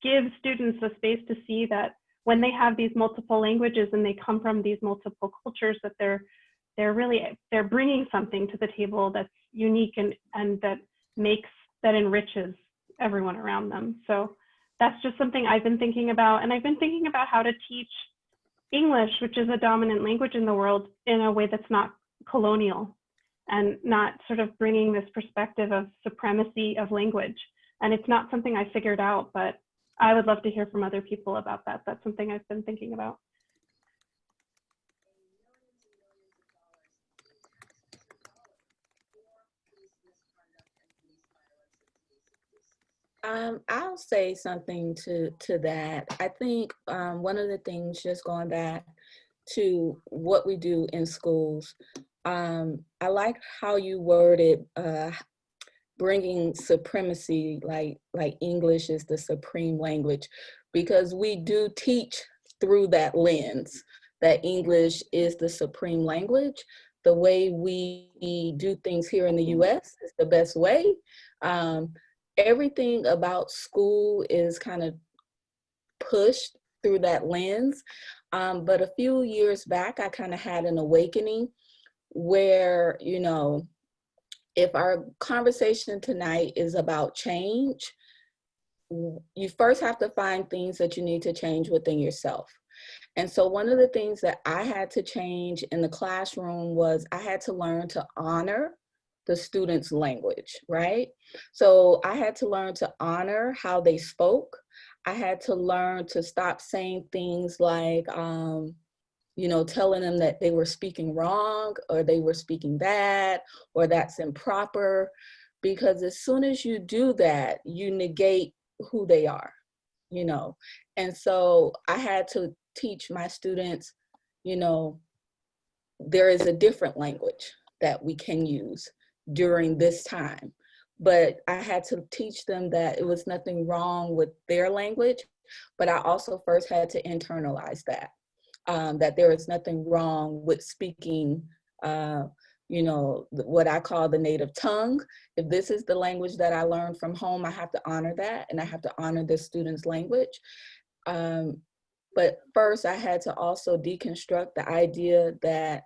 give students the space to see that when they have these multiple languages and they come from these multiple cultures, that they're bringing something to the table that's unique and that enriches everyone around them. So that's just something I've been thinking about. And I've been thinking about how to teach English, which is a dominant language in the world, in a way that's not colonial and not sort of bringing this perspective of supremacy of language. And it's not something I figured out, but I would love to hear from other people about that. That's something I've been thinking about. I'll say something to that. I think one of the things, just going back to what we do in schools, I like how you worded bringing supremacy, like English is the supreme language, because we do teach through that lens, that English is the supreme language. The way we do things here in the US is the best way. Everything about school is kind of pushed through that lens. But a few years back, I kind of had an awakening where, you know, if our conversation tonight is about change, you first have to find things that you need to change within yourself. And so one of the things that I had to change in the classroom was I had to learn to honor the students' language, right? So I had to learn to honor how they spoke. I had to learn to stop saying things like, you know, telling them that they were speaking wrong or they were speaking bad or that's improper, because as soon as you do that, you negate who they are, you know. And so I had to teach my students, you know, there is a different language that we can use during this time. But I had to teach them that it was nothing wrong with their language, but I also first had to internalize that. That there is nothing wrong with speaking, you know, what I call the native tongue. If this is the language that I learned from home, I have to honor that, and I have to honor the student's language. But first, I had to also deconstruct the idea that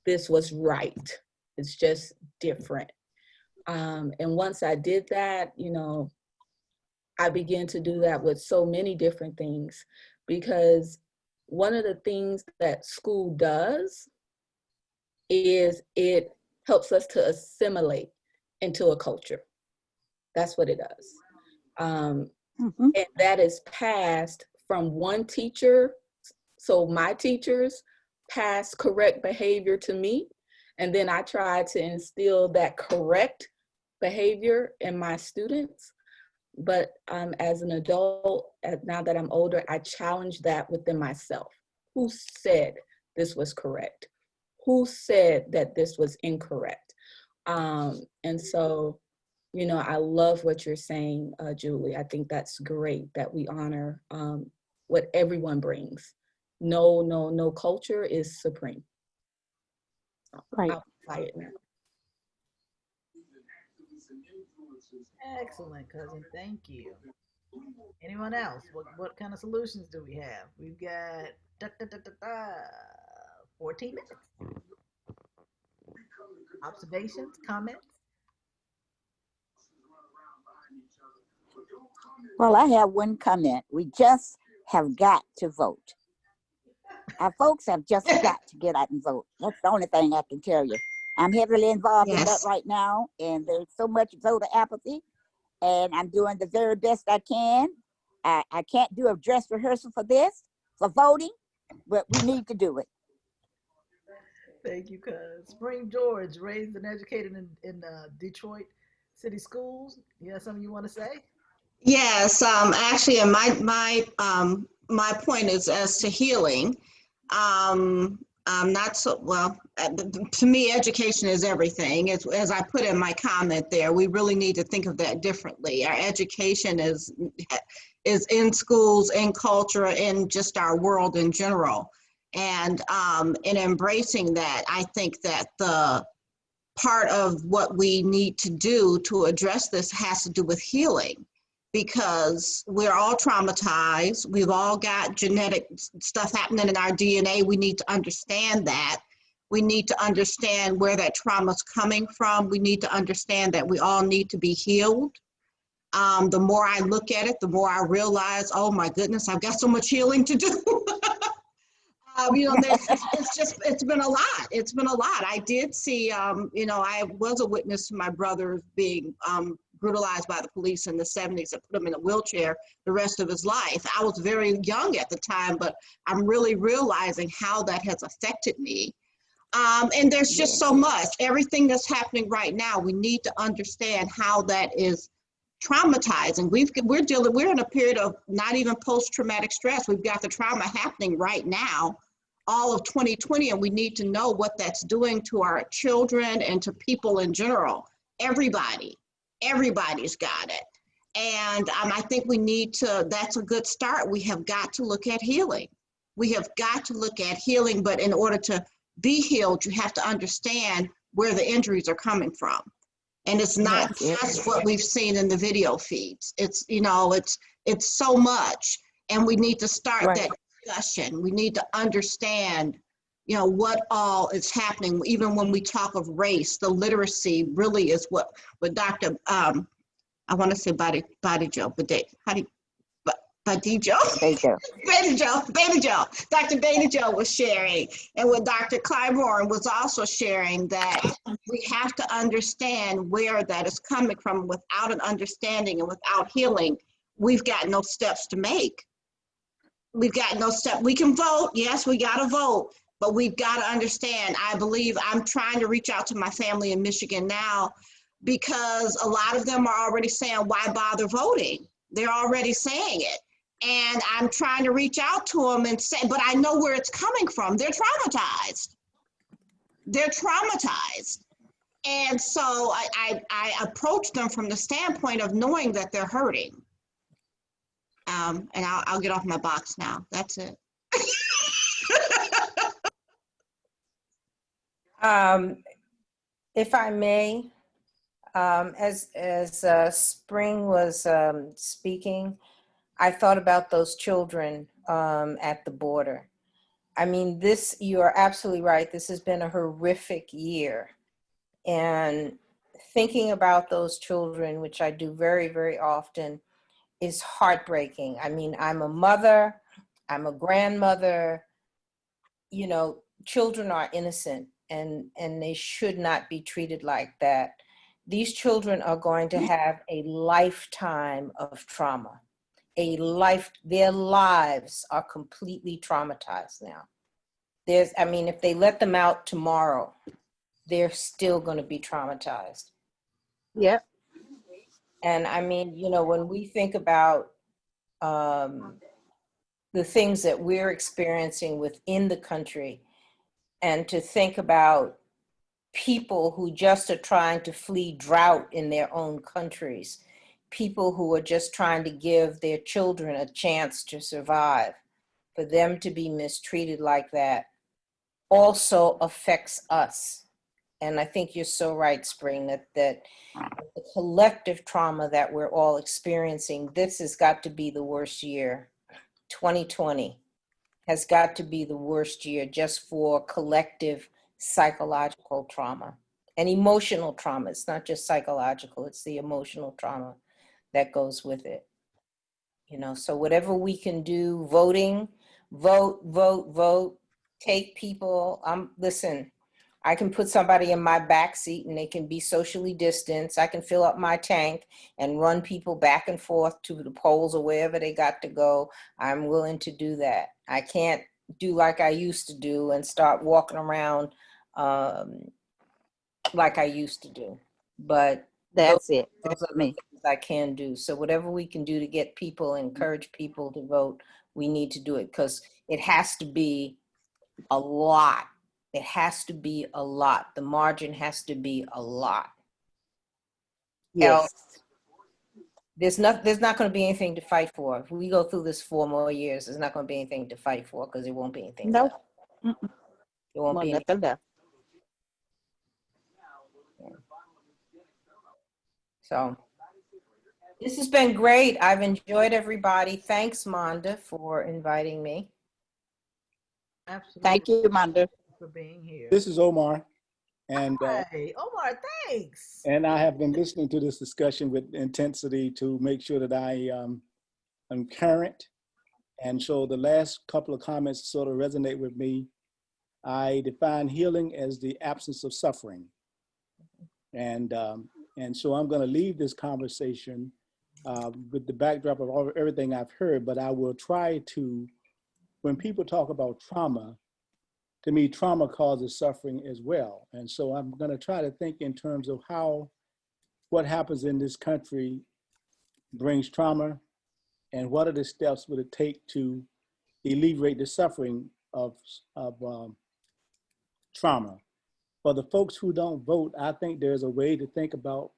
this was right. It's just different. And once I did that, you know, I began to do that with so many different things, because one of the things that school does is it helps us to assimilate into a culture. That's what it does. And that is passed from one teacher. So my teachers pass correct behavior to me, and then I try to instill that correct behavior in my students. But as an adult, now that I'm older, I challenge that within myself. Who said this was correct? Who said that this was incorrect? And so, you know, I love what you're saying, Julie. I think that's great that we honor what everyone brings. No culture is supreme. Right. I'll apply it now. Excellent, cousin. Thank you. Anyone else? What kind of solutions do we have? We've got 14 minutes. Observations, comments? Well, I have one comment. We just have got to vote. Our folks have just got to get out and vote. That's the only thing I can tell you. I'm heavily involved in that right now, and there's so much voter apathy, and I'm doing the very best I can. I can't do a dress rehearsal for this, for voting, but we need to do it. Thank you, cuz. Spring George, raised and educated in Detroit City Schools. You have something you want to say? Yes, actually, and my point is as to healing. Not so well. To me, education is everything. As I put in my comment there, we really need to think of that differently. Our education is in schools, in culture, in just our world in general. And in embracing that, I think that the part of what we need to do to address this has to do with healing, because we're all traumatized. We've all got genetic stuff happening in our DNA. We need to understand that. We need to understand where that trauma is coming from. We need to understand that we all need to be healed. The more I look at it, the more I realize, oh my goodness, I've got so much healing to do. It's been a lot. It's been a lot. I did see, I was a witness to my brother being brutalized by the police in the 70s that put him in a wheelchair the rest of his life. I was very young at the time, but I'm really realizing how that has affected me. And there's just so much. Everything that's happening right now, we need to understand how that is traumatizing. We're in a period of not even post-traumatic stress. We've got the trauma happening right now, all of 2020, and we need to know what that's doing to our children and to people in general. Everybody's got it. And I think we need to, that's a good start. We have got to look at healing. We have got to look at healing, but in order to be healed, you have to understand where the injuries are coming from. And it's not just what we've seen in the video feeds. It's so much, and we need to start that discussion. We need to understand, what all is happening. Even when we talk of race, the literacy really is what Dr. I want to say Badejo, Dr. Badejo was sharing, and what Dr. Clyburn was also sharing, that we have to understand where that is coming from. Without an understanding and without healing, we've got no steps to make. We've got no step. We can vote. Yes, we got to vote, but we've got to understand. I believe I'm trying to reach out to my family in Michigan now, because a lot of them are already saying, why bother voting? They're already saying it. And I'm trying to reach out to them and say, but I know where it's coming from. They're traumatized. And so I approach them from the standpoint of knowing that they're hurting. And I'll get off my box now. That's it. If I may, as Spring was speaking, I thought about those children at the border. I mean, you are absolutely right. This has been a horrific year. And thinking about those children, which I do very, very often, is heartbreaking. I mean, I'm a mother, I'm a grandmother. Children are innocent, and they should not be treated like that. These children are going to have a lifetime of trauma. Their lives are completely traumatized now. If they let them out tomorrow, they're still going to be traumatized. Yep. And when we think about the things that we're experiencing within the country, and to think about people who just are trying to flee drought in their own countries, people who are just trying to give their children a chance to survive, for them to be mistreated like that also affects us. And I think you're so right, Spring, that the collective trauma that we're all experiencing, this has got to be the worst year. 2020 has got to be the worst year just for collective psychological trauma and emotional trauma. It's not just psychological, it's the emotional trauma that goes with it. So whatever we can do, voting, vote, take people. Listen, I can put somebody in my back seat and they can be socially distanced. I can fill up my tank and run people back and forth to the polls or wherever they got to go. I'm willing to do that. I can't do like I used to do and start walking around like I used to do. But That's those That's are me. the things I can do. So whatever we can do to get people, encourage people to vote, we need to do it, because it has to be a lot It has to be a lot. The margin has to be a lot. Yes. There's not going to be anything to fight for. If we go through this 4 more years, there's not going to be anything to fight for because there won't be anything No. left. There won't be nothing left. So this has been great. I've enjoyed everybody. Thanks, Monda, for inviting me. Absolutely. Thank you, Monda. For being here. This is Omar. And Hi, Omar, thanks. And I have been listening to this discussion with intensity to make sure that I am current. And so the last couple of comments sort of resonate with me. I define healing as the absence of suffering. And so I'm going to leave this conversation with the backdrop of everything I've heard, but I will try to, when people talk about trauma, to me, trauma causes suffering as well. And so I'm going to try to think in terms of how what happens in this country brings trauma, and what are the steps would it take to alleviate the suffering of trauma. For the folks who don't vote, I think there's a way to think about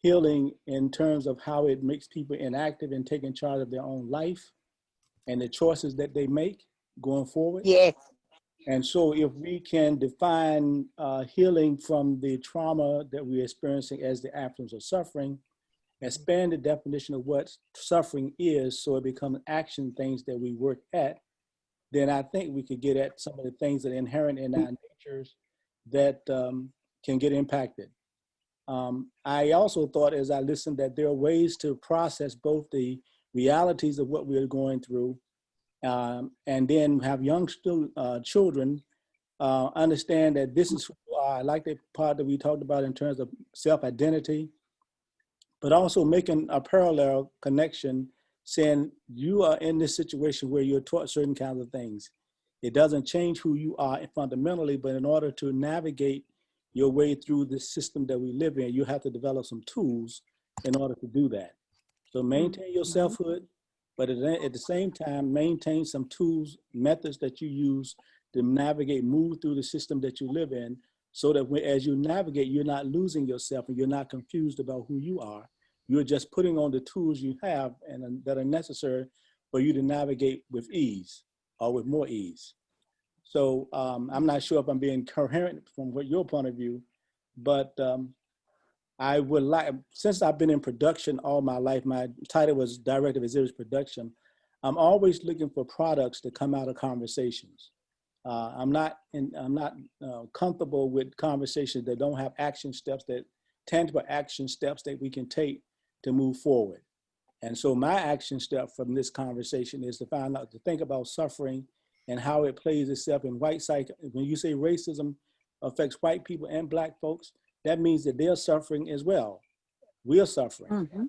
healing in terms of how it makes people inactive and taking charge of their own life and the choices that they make going forward. Yes. And so if we can define healing from the trauma that we're experiencing as the absence of suffering, expand the definition of what suffering is so it becomes action things that we work at, then I think we could get at some of the things that are inherent in our natures that can get impacted. I also thought as I listened that there are ways to process both the realities of what we're going through and then have young children understand that this is who you are. I like the part that we talked about in terms of self-identity, but also making a parallel connection, saying you are in this situation where you're taught certain kinds of things. It doesn't change who you are fundamentally, but in order to navigate your way through the system that we live in, you have to develop some tools in order to do that. So maintain your selfhood, but at the same time, maintain some tools, methods that you use to navigate, move through the system that you live in, so that as you navigate, you're not losing yourself and you're not confused about who you are. You're just putting on the tools you have and that are necessary for you to navigate with ease or with more ease. So I'm not sure if I'm being coherent from what your point of view, but I would like, since I've been in production all my life, my title was Director of Exhibits Production, I'm always looking for products to come out of conversations. I'm not comfortable with conversations that don't have action steps, tangible action steps that we can take to move forward. And so my action step from this conversation is to think about suffering and how it plays itself in white psyche. When you say racism affects white people and Black folks, that means that they're suffering as well. We're suffering. Mm-hmm.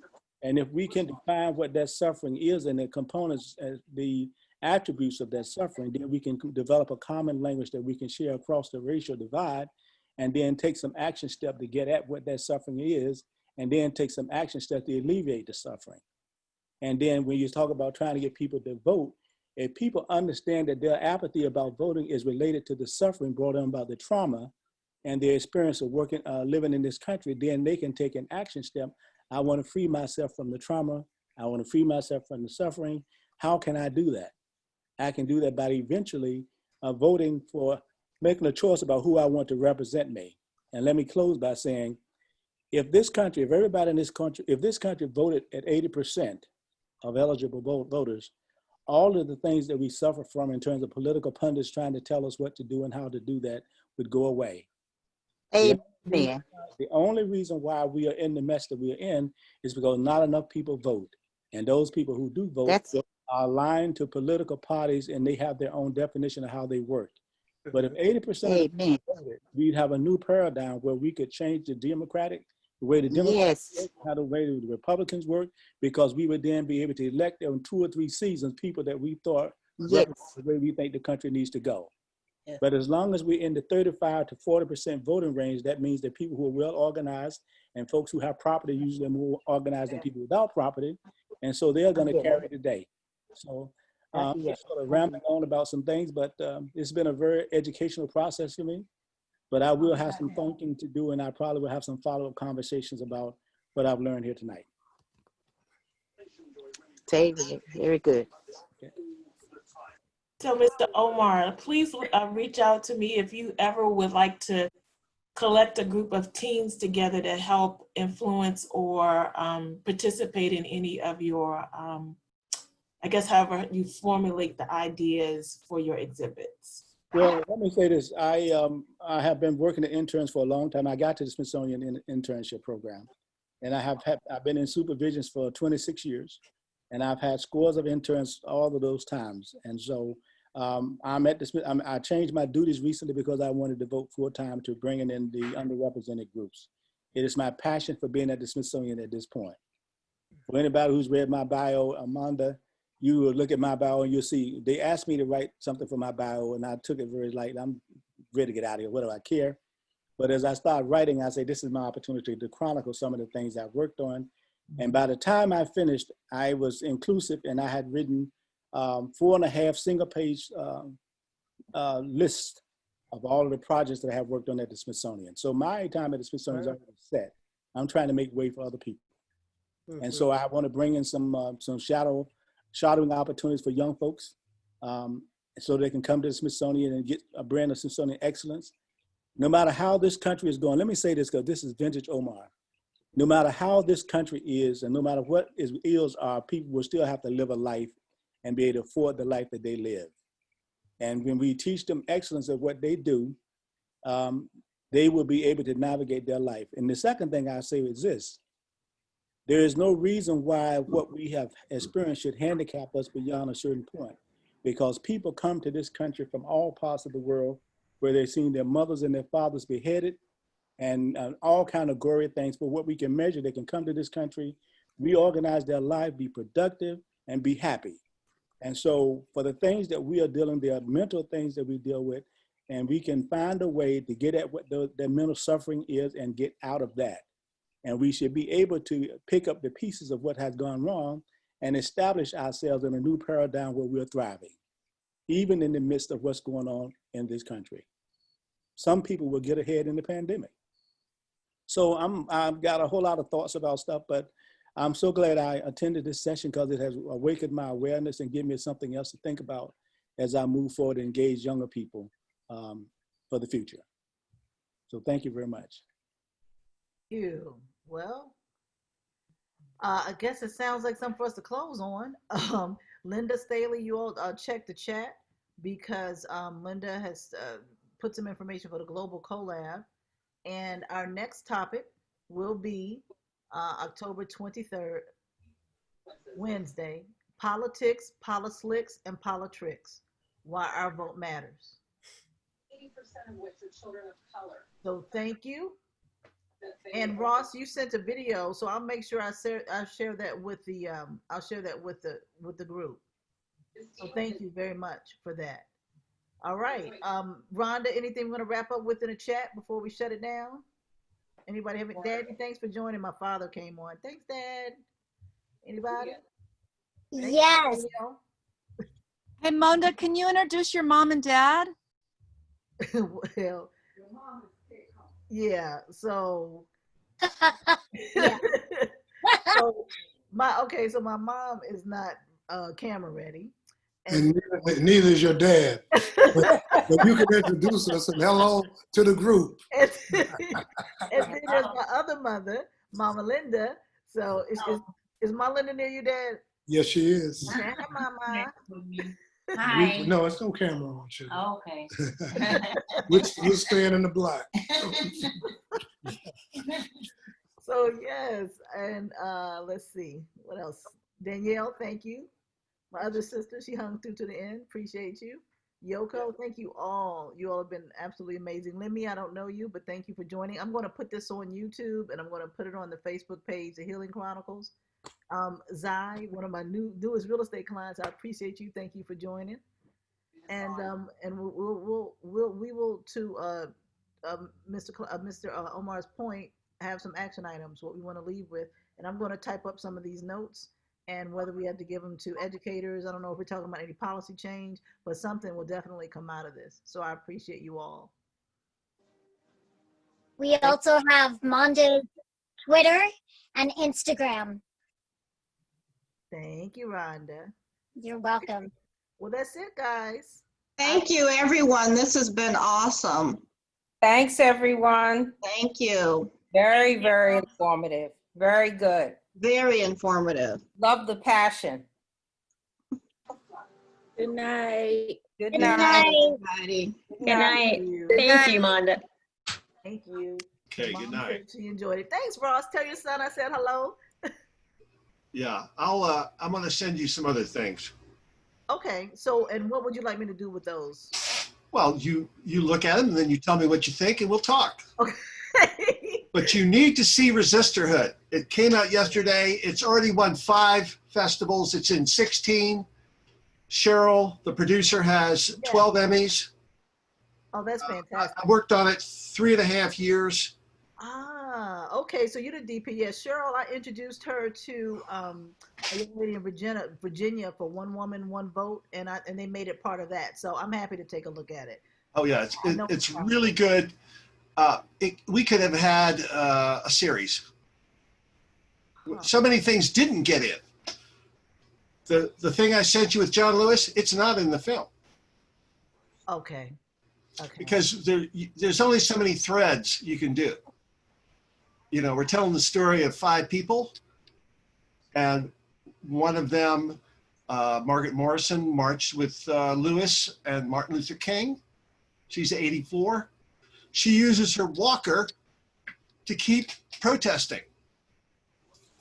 And if we can define what that suffering is and the components, the attributes of that suffering, then we can develop a common language that we can share across the racial divide, and then take some action step to get at what that suffering is, and then take some action step to alleviate the suffering. And then when you talk about trying to get people to vote, if people understand that their apathy about voting is related to the suffering brought on by the trauma and their experience of working, living in this country, then they can take an action step. I want to free myself from the trauma. I want to free myself from the suffering. How can I do that? I can do that by eventually voting for, making a choice about who I want to represent me. And let me close by saying, if everybody in this country, if this country voted at 80% of eligible voters, all of the things that we suffer from in terms of political pundits trying to tell us what to do and how to do that would go away. Amen. The only reason why we are in the mess that we are in is because not enough people vote. And those people who do vote are aligned to political parties and they have their own definition of how they work. But if 80% of people voted, we'd have a new paradigm where we could change the way the Democrats work, how the way the Republicans work, because we would then be able to elect in 2 or 3 seasons people that we thought the way we think the country needs to go. Yeah. But as long as we're in the 35 to 40% voting range, that means that people who are well organized and folks who have property usually are more organized than people without property. And so they're going to carry the day. So Just sort of rambling on about some things, but it's been a very educational process for me. But I will have some thinking to do, and I probably will have some follow-up conversations about what I've learned here tonight. Very good. So, Mr. Omar, please reach out to me if you ever would like to collect a group of teens together to help influence or participate in any of your, I guess, however you formulate the ideas for your exhibits. Well, let me say this. I have been working at interns for a long time. I got to the Smithsonian internship program, and I've been in supervisions for 26 years, and I've had scores of interns all of those times. And so I changed my duties recently because I wanted to devote full time to bringing in the underrepresented groups. It is my passion for being at the Smithsonian at this point. For anybody who's read my bio, Monda, you will look at my bio and you'll see, they asked me to write something for my bio and I took it very lightly. I'm ready to get out of here, what do I care? But as I started writing, I say, this is my opportunity to chronicle some of the things I've worked on. And by the time I finished, I was inclusive and I had written 4.5 single-page list of all of the projects that I have worked on at the Smithsonian. So my time at the Smithsonian is already set. I'm trying to make way for other people. And so I want to bring in some shadowing opportunities for young folks so they can come to the Smithsonian and get a brand of Smithsonian excellence. No matter how this country is going, let me say this because this is vintage Omar. No matter how this country is and no matter what its ills are, people will still have to live a life and be able to afford the life that they live. And when we teach them excellence of what they do, they will be able to navigate their life. And the second thing I say is this: there is no reason why what we have experienced should handicap us beyond a certain point, because people come to this country from all parts of the world where they've seen their mothers and their fathers beheaded and all kind of gory things. But what we can measure, they can come to this country, reorganize their life, be productive, and be happy. And so for the things that we are dealing, there are mental things that we deal with, and we can find a way to get at what their mental suffering is and get out of that. And we should be able to pick up the pieces of what has gone wrong and establish ourselves in a new paradigm where we're thriving, even in the midst of what's going on in this country. Some people will get ahead in the pandemic. So I've got a whole lot of thoughts about stuff, but I'm so glad I attended this session because it has awakened my awareness and given me something else to think about as I move forward and engage younger people for the future. So thank you very much. Thank you. Well, I guess it sounds like something for us to close on. Linda Staley, you all check the chat because Linda has put some information for the Global Collab. And our next topic will be October 23rd, Wednesday, Politics, Polislicks, and Politricks, Why Our Vote Matters. 80% of which are children of color. So thank you. And Ross, you sent a video, so I'll make sure I share that with the I'll share that with the group. So thank you very much for that. All right, Rhonda, anything we're gonna wrap up with in the chat before we shut it down? Anybody have it? Daddy, thanks for joining. My father came on. Thanks, Dad. Anybody? Yes. Hey, Monda, can you introduce your mom and dad? Well, yeah. So, Yeah. so so my mom is not camera ready, and neither is your dad. But you can introduce us and hello to the group. And then there's my other mother, Mama Linda. So is Ma Linda near you, Dad? Yes, she is. Okay, hi, Mama. Hi. No, it's no camera on you. Oh, okay. We're staying in the block. So yes, and let's see what else. Danielle, thank you. My other sister, she hung through to the end. Appreciate you. Yoko, thank you all. You all have been absolutely amazing. Lemmy, I don't know you, but thank you for joining. I'm going to put this on YouTube and I'm going to put it on the Facebook page, The Healing Chronicles. Zai, one of my newest real estate clients, I appreciate you. Thank you for joining. And we will to Mr. Omar's point, have some action items, what we want to leave with. And I'm going to type up some of these notes and whether we have to give them to educators, I don't know if we're talking about any policy change, but something will definitely come out of this. So I appreciate you all. We also have Monda's Twitter and Instagram. Thank you, Rhonda. You're welcome. Well, that's it, guys. Thank you, everyone. This has been awesome. Thanks, everyone. Thank you. Very, very informative. Very good. Very informative. Love the passion. Good night. Good Good night. night. Everybody. Good night. Good Thank you, Monda. Thank you. Okay, Mom good night. said she enjoyed it. Thanks, Ross. Tell your son I said hello. Yeah, I'm gonna send you some other things. Okay. So, and what would you like me to do with those? Well, you look at them and then you tell me what you think and we'll talk. Okay. But you need to see Resisterhood. It came out yesterday. It's already won 5 festivals. It's in 16. Cheryl, the producer, has 12 Emmys. Oh, that's fantastic. I worked on it 3.5 years. Ah, okay. So you're the DP. Yes, Cheryl, I introduced her to a young lady in Virginia for One Woman, One Vote, and they made it part of that. So I'm happy to take a look at it. Oh yeah, it's really good. We could have had a series. So many things didn't get in. The thing I sent you with John Lewis, it's not in the film. Okay. Okay. Because there's only so many threads you can do. You know, we're telling the story of 5 people, and one of them, Margaret Morrison, marched with Lewis and Martin Luther King. She's 84. She uses her walker to keep protesting.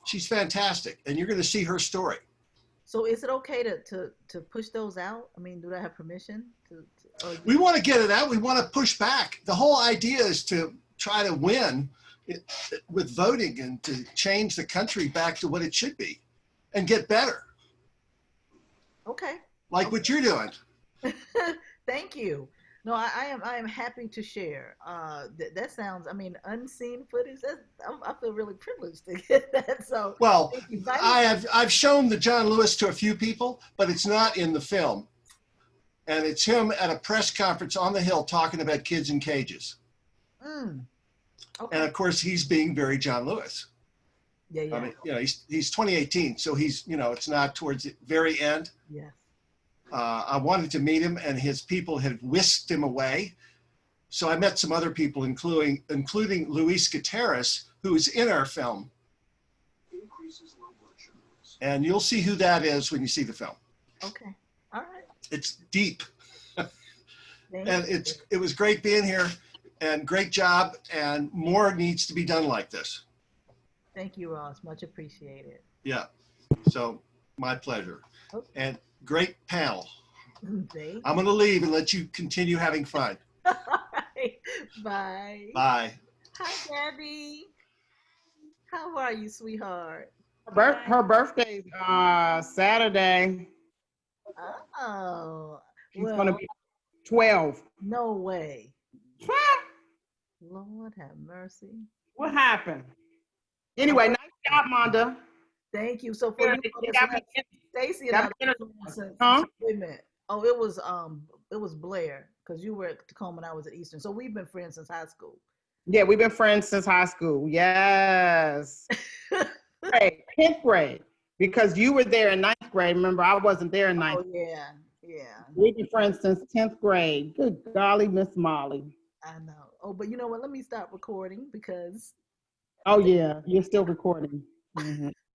She's fantastic, and you're going to see her story. So is it okay to push those out? I mean, do I have permission We want to get it out. We want to push back. The whole idea is to try to win with voting and to change the country back to what it should be and get better. Okay. Like what you're doing. Thank you. No, I am happy to share. That sounds, I mean, unseen footage. I feel really privileged to get that. So well, I've shown the John Lewis to a few people, but it's not in the film. And it's him at a press conference on the Hill talking about kids in cages. Okay. And of course, he's being very John Lewis. Yeah, yeah. I mean, you know, he's 2018, so he's, you know, it's not towards the very end. Yes. I wanted to meet him, and his people had whisked him away. So I met some other people, including Luis Gutierrez, who is in our film. And you'll see who that is when you see the film. Okay. All right. It's deep. And it was great being here, and great job, and more needs to be done like this. Thank you, Ross. Much appreciated. Yeah. So my pleasure. Okay. And great panel. Thank I'm going to leave and let you continue having fun. All right. Bye. Bye. Hi, Gabby. How are you, sweetheart? Her birthday's Saturday. Oh. She's gonna be 12. No way. Lord have mercy. What happened? Anyway, nice job, Monda. Thank you. So for you, Stacey and I, wait a minute. Oh, it was Blair, because you were at Tacoma and I was at Eastern. So we've been friends since high school. Yeah, we've been friends since high school. Yes. Right, 10th grade. Because you were there in 9th grade. Remember, I wasn't there in 9th. Oh, yeah. Yeah. We've been friends since 10th grade. Good golly, Miss Molly. I know. Oh, but you know what? Let me stop recording because. Oh, yeah. You're still recording. Mm-hmm.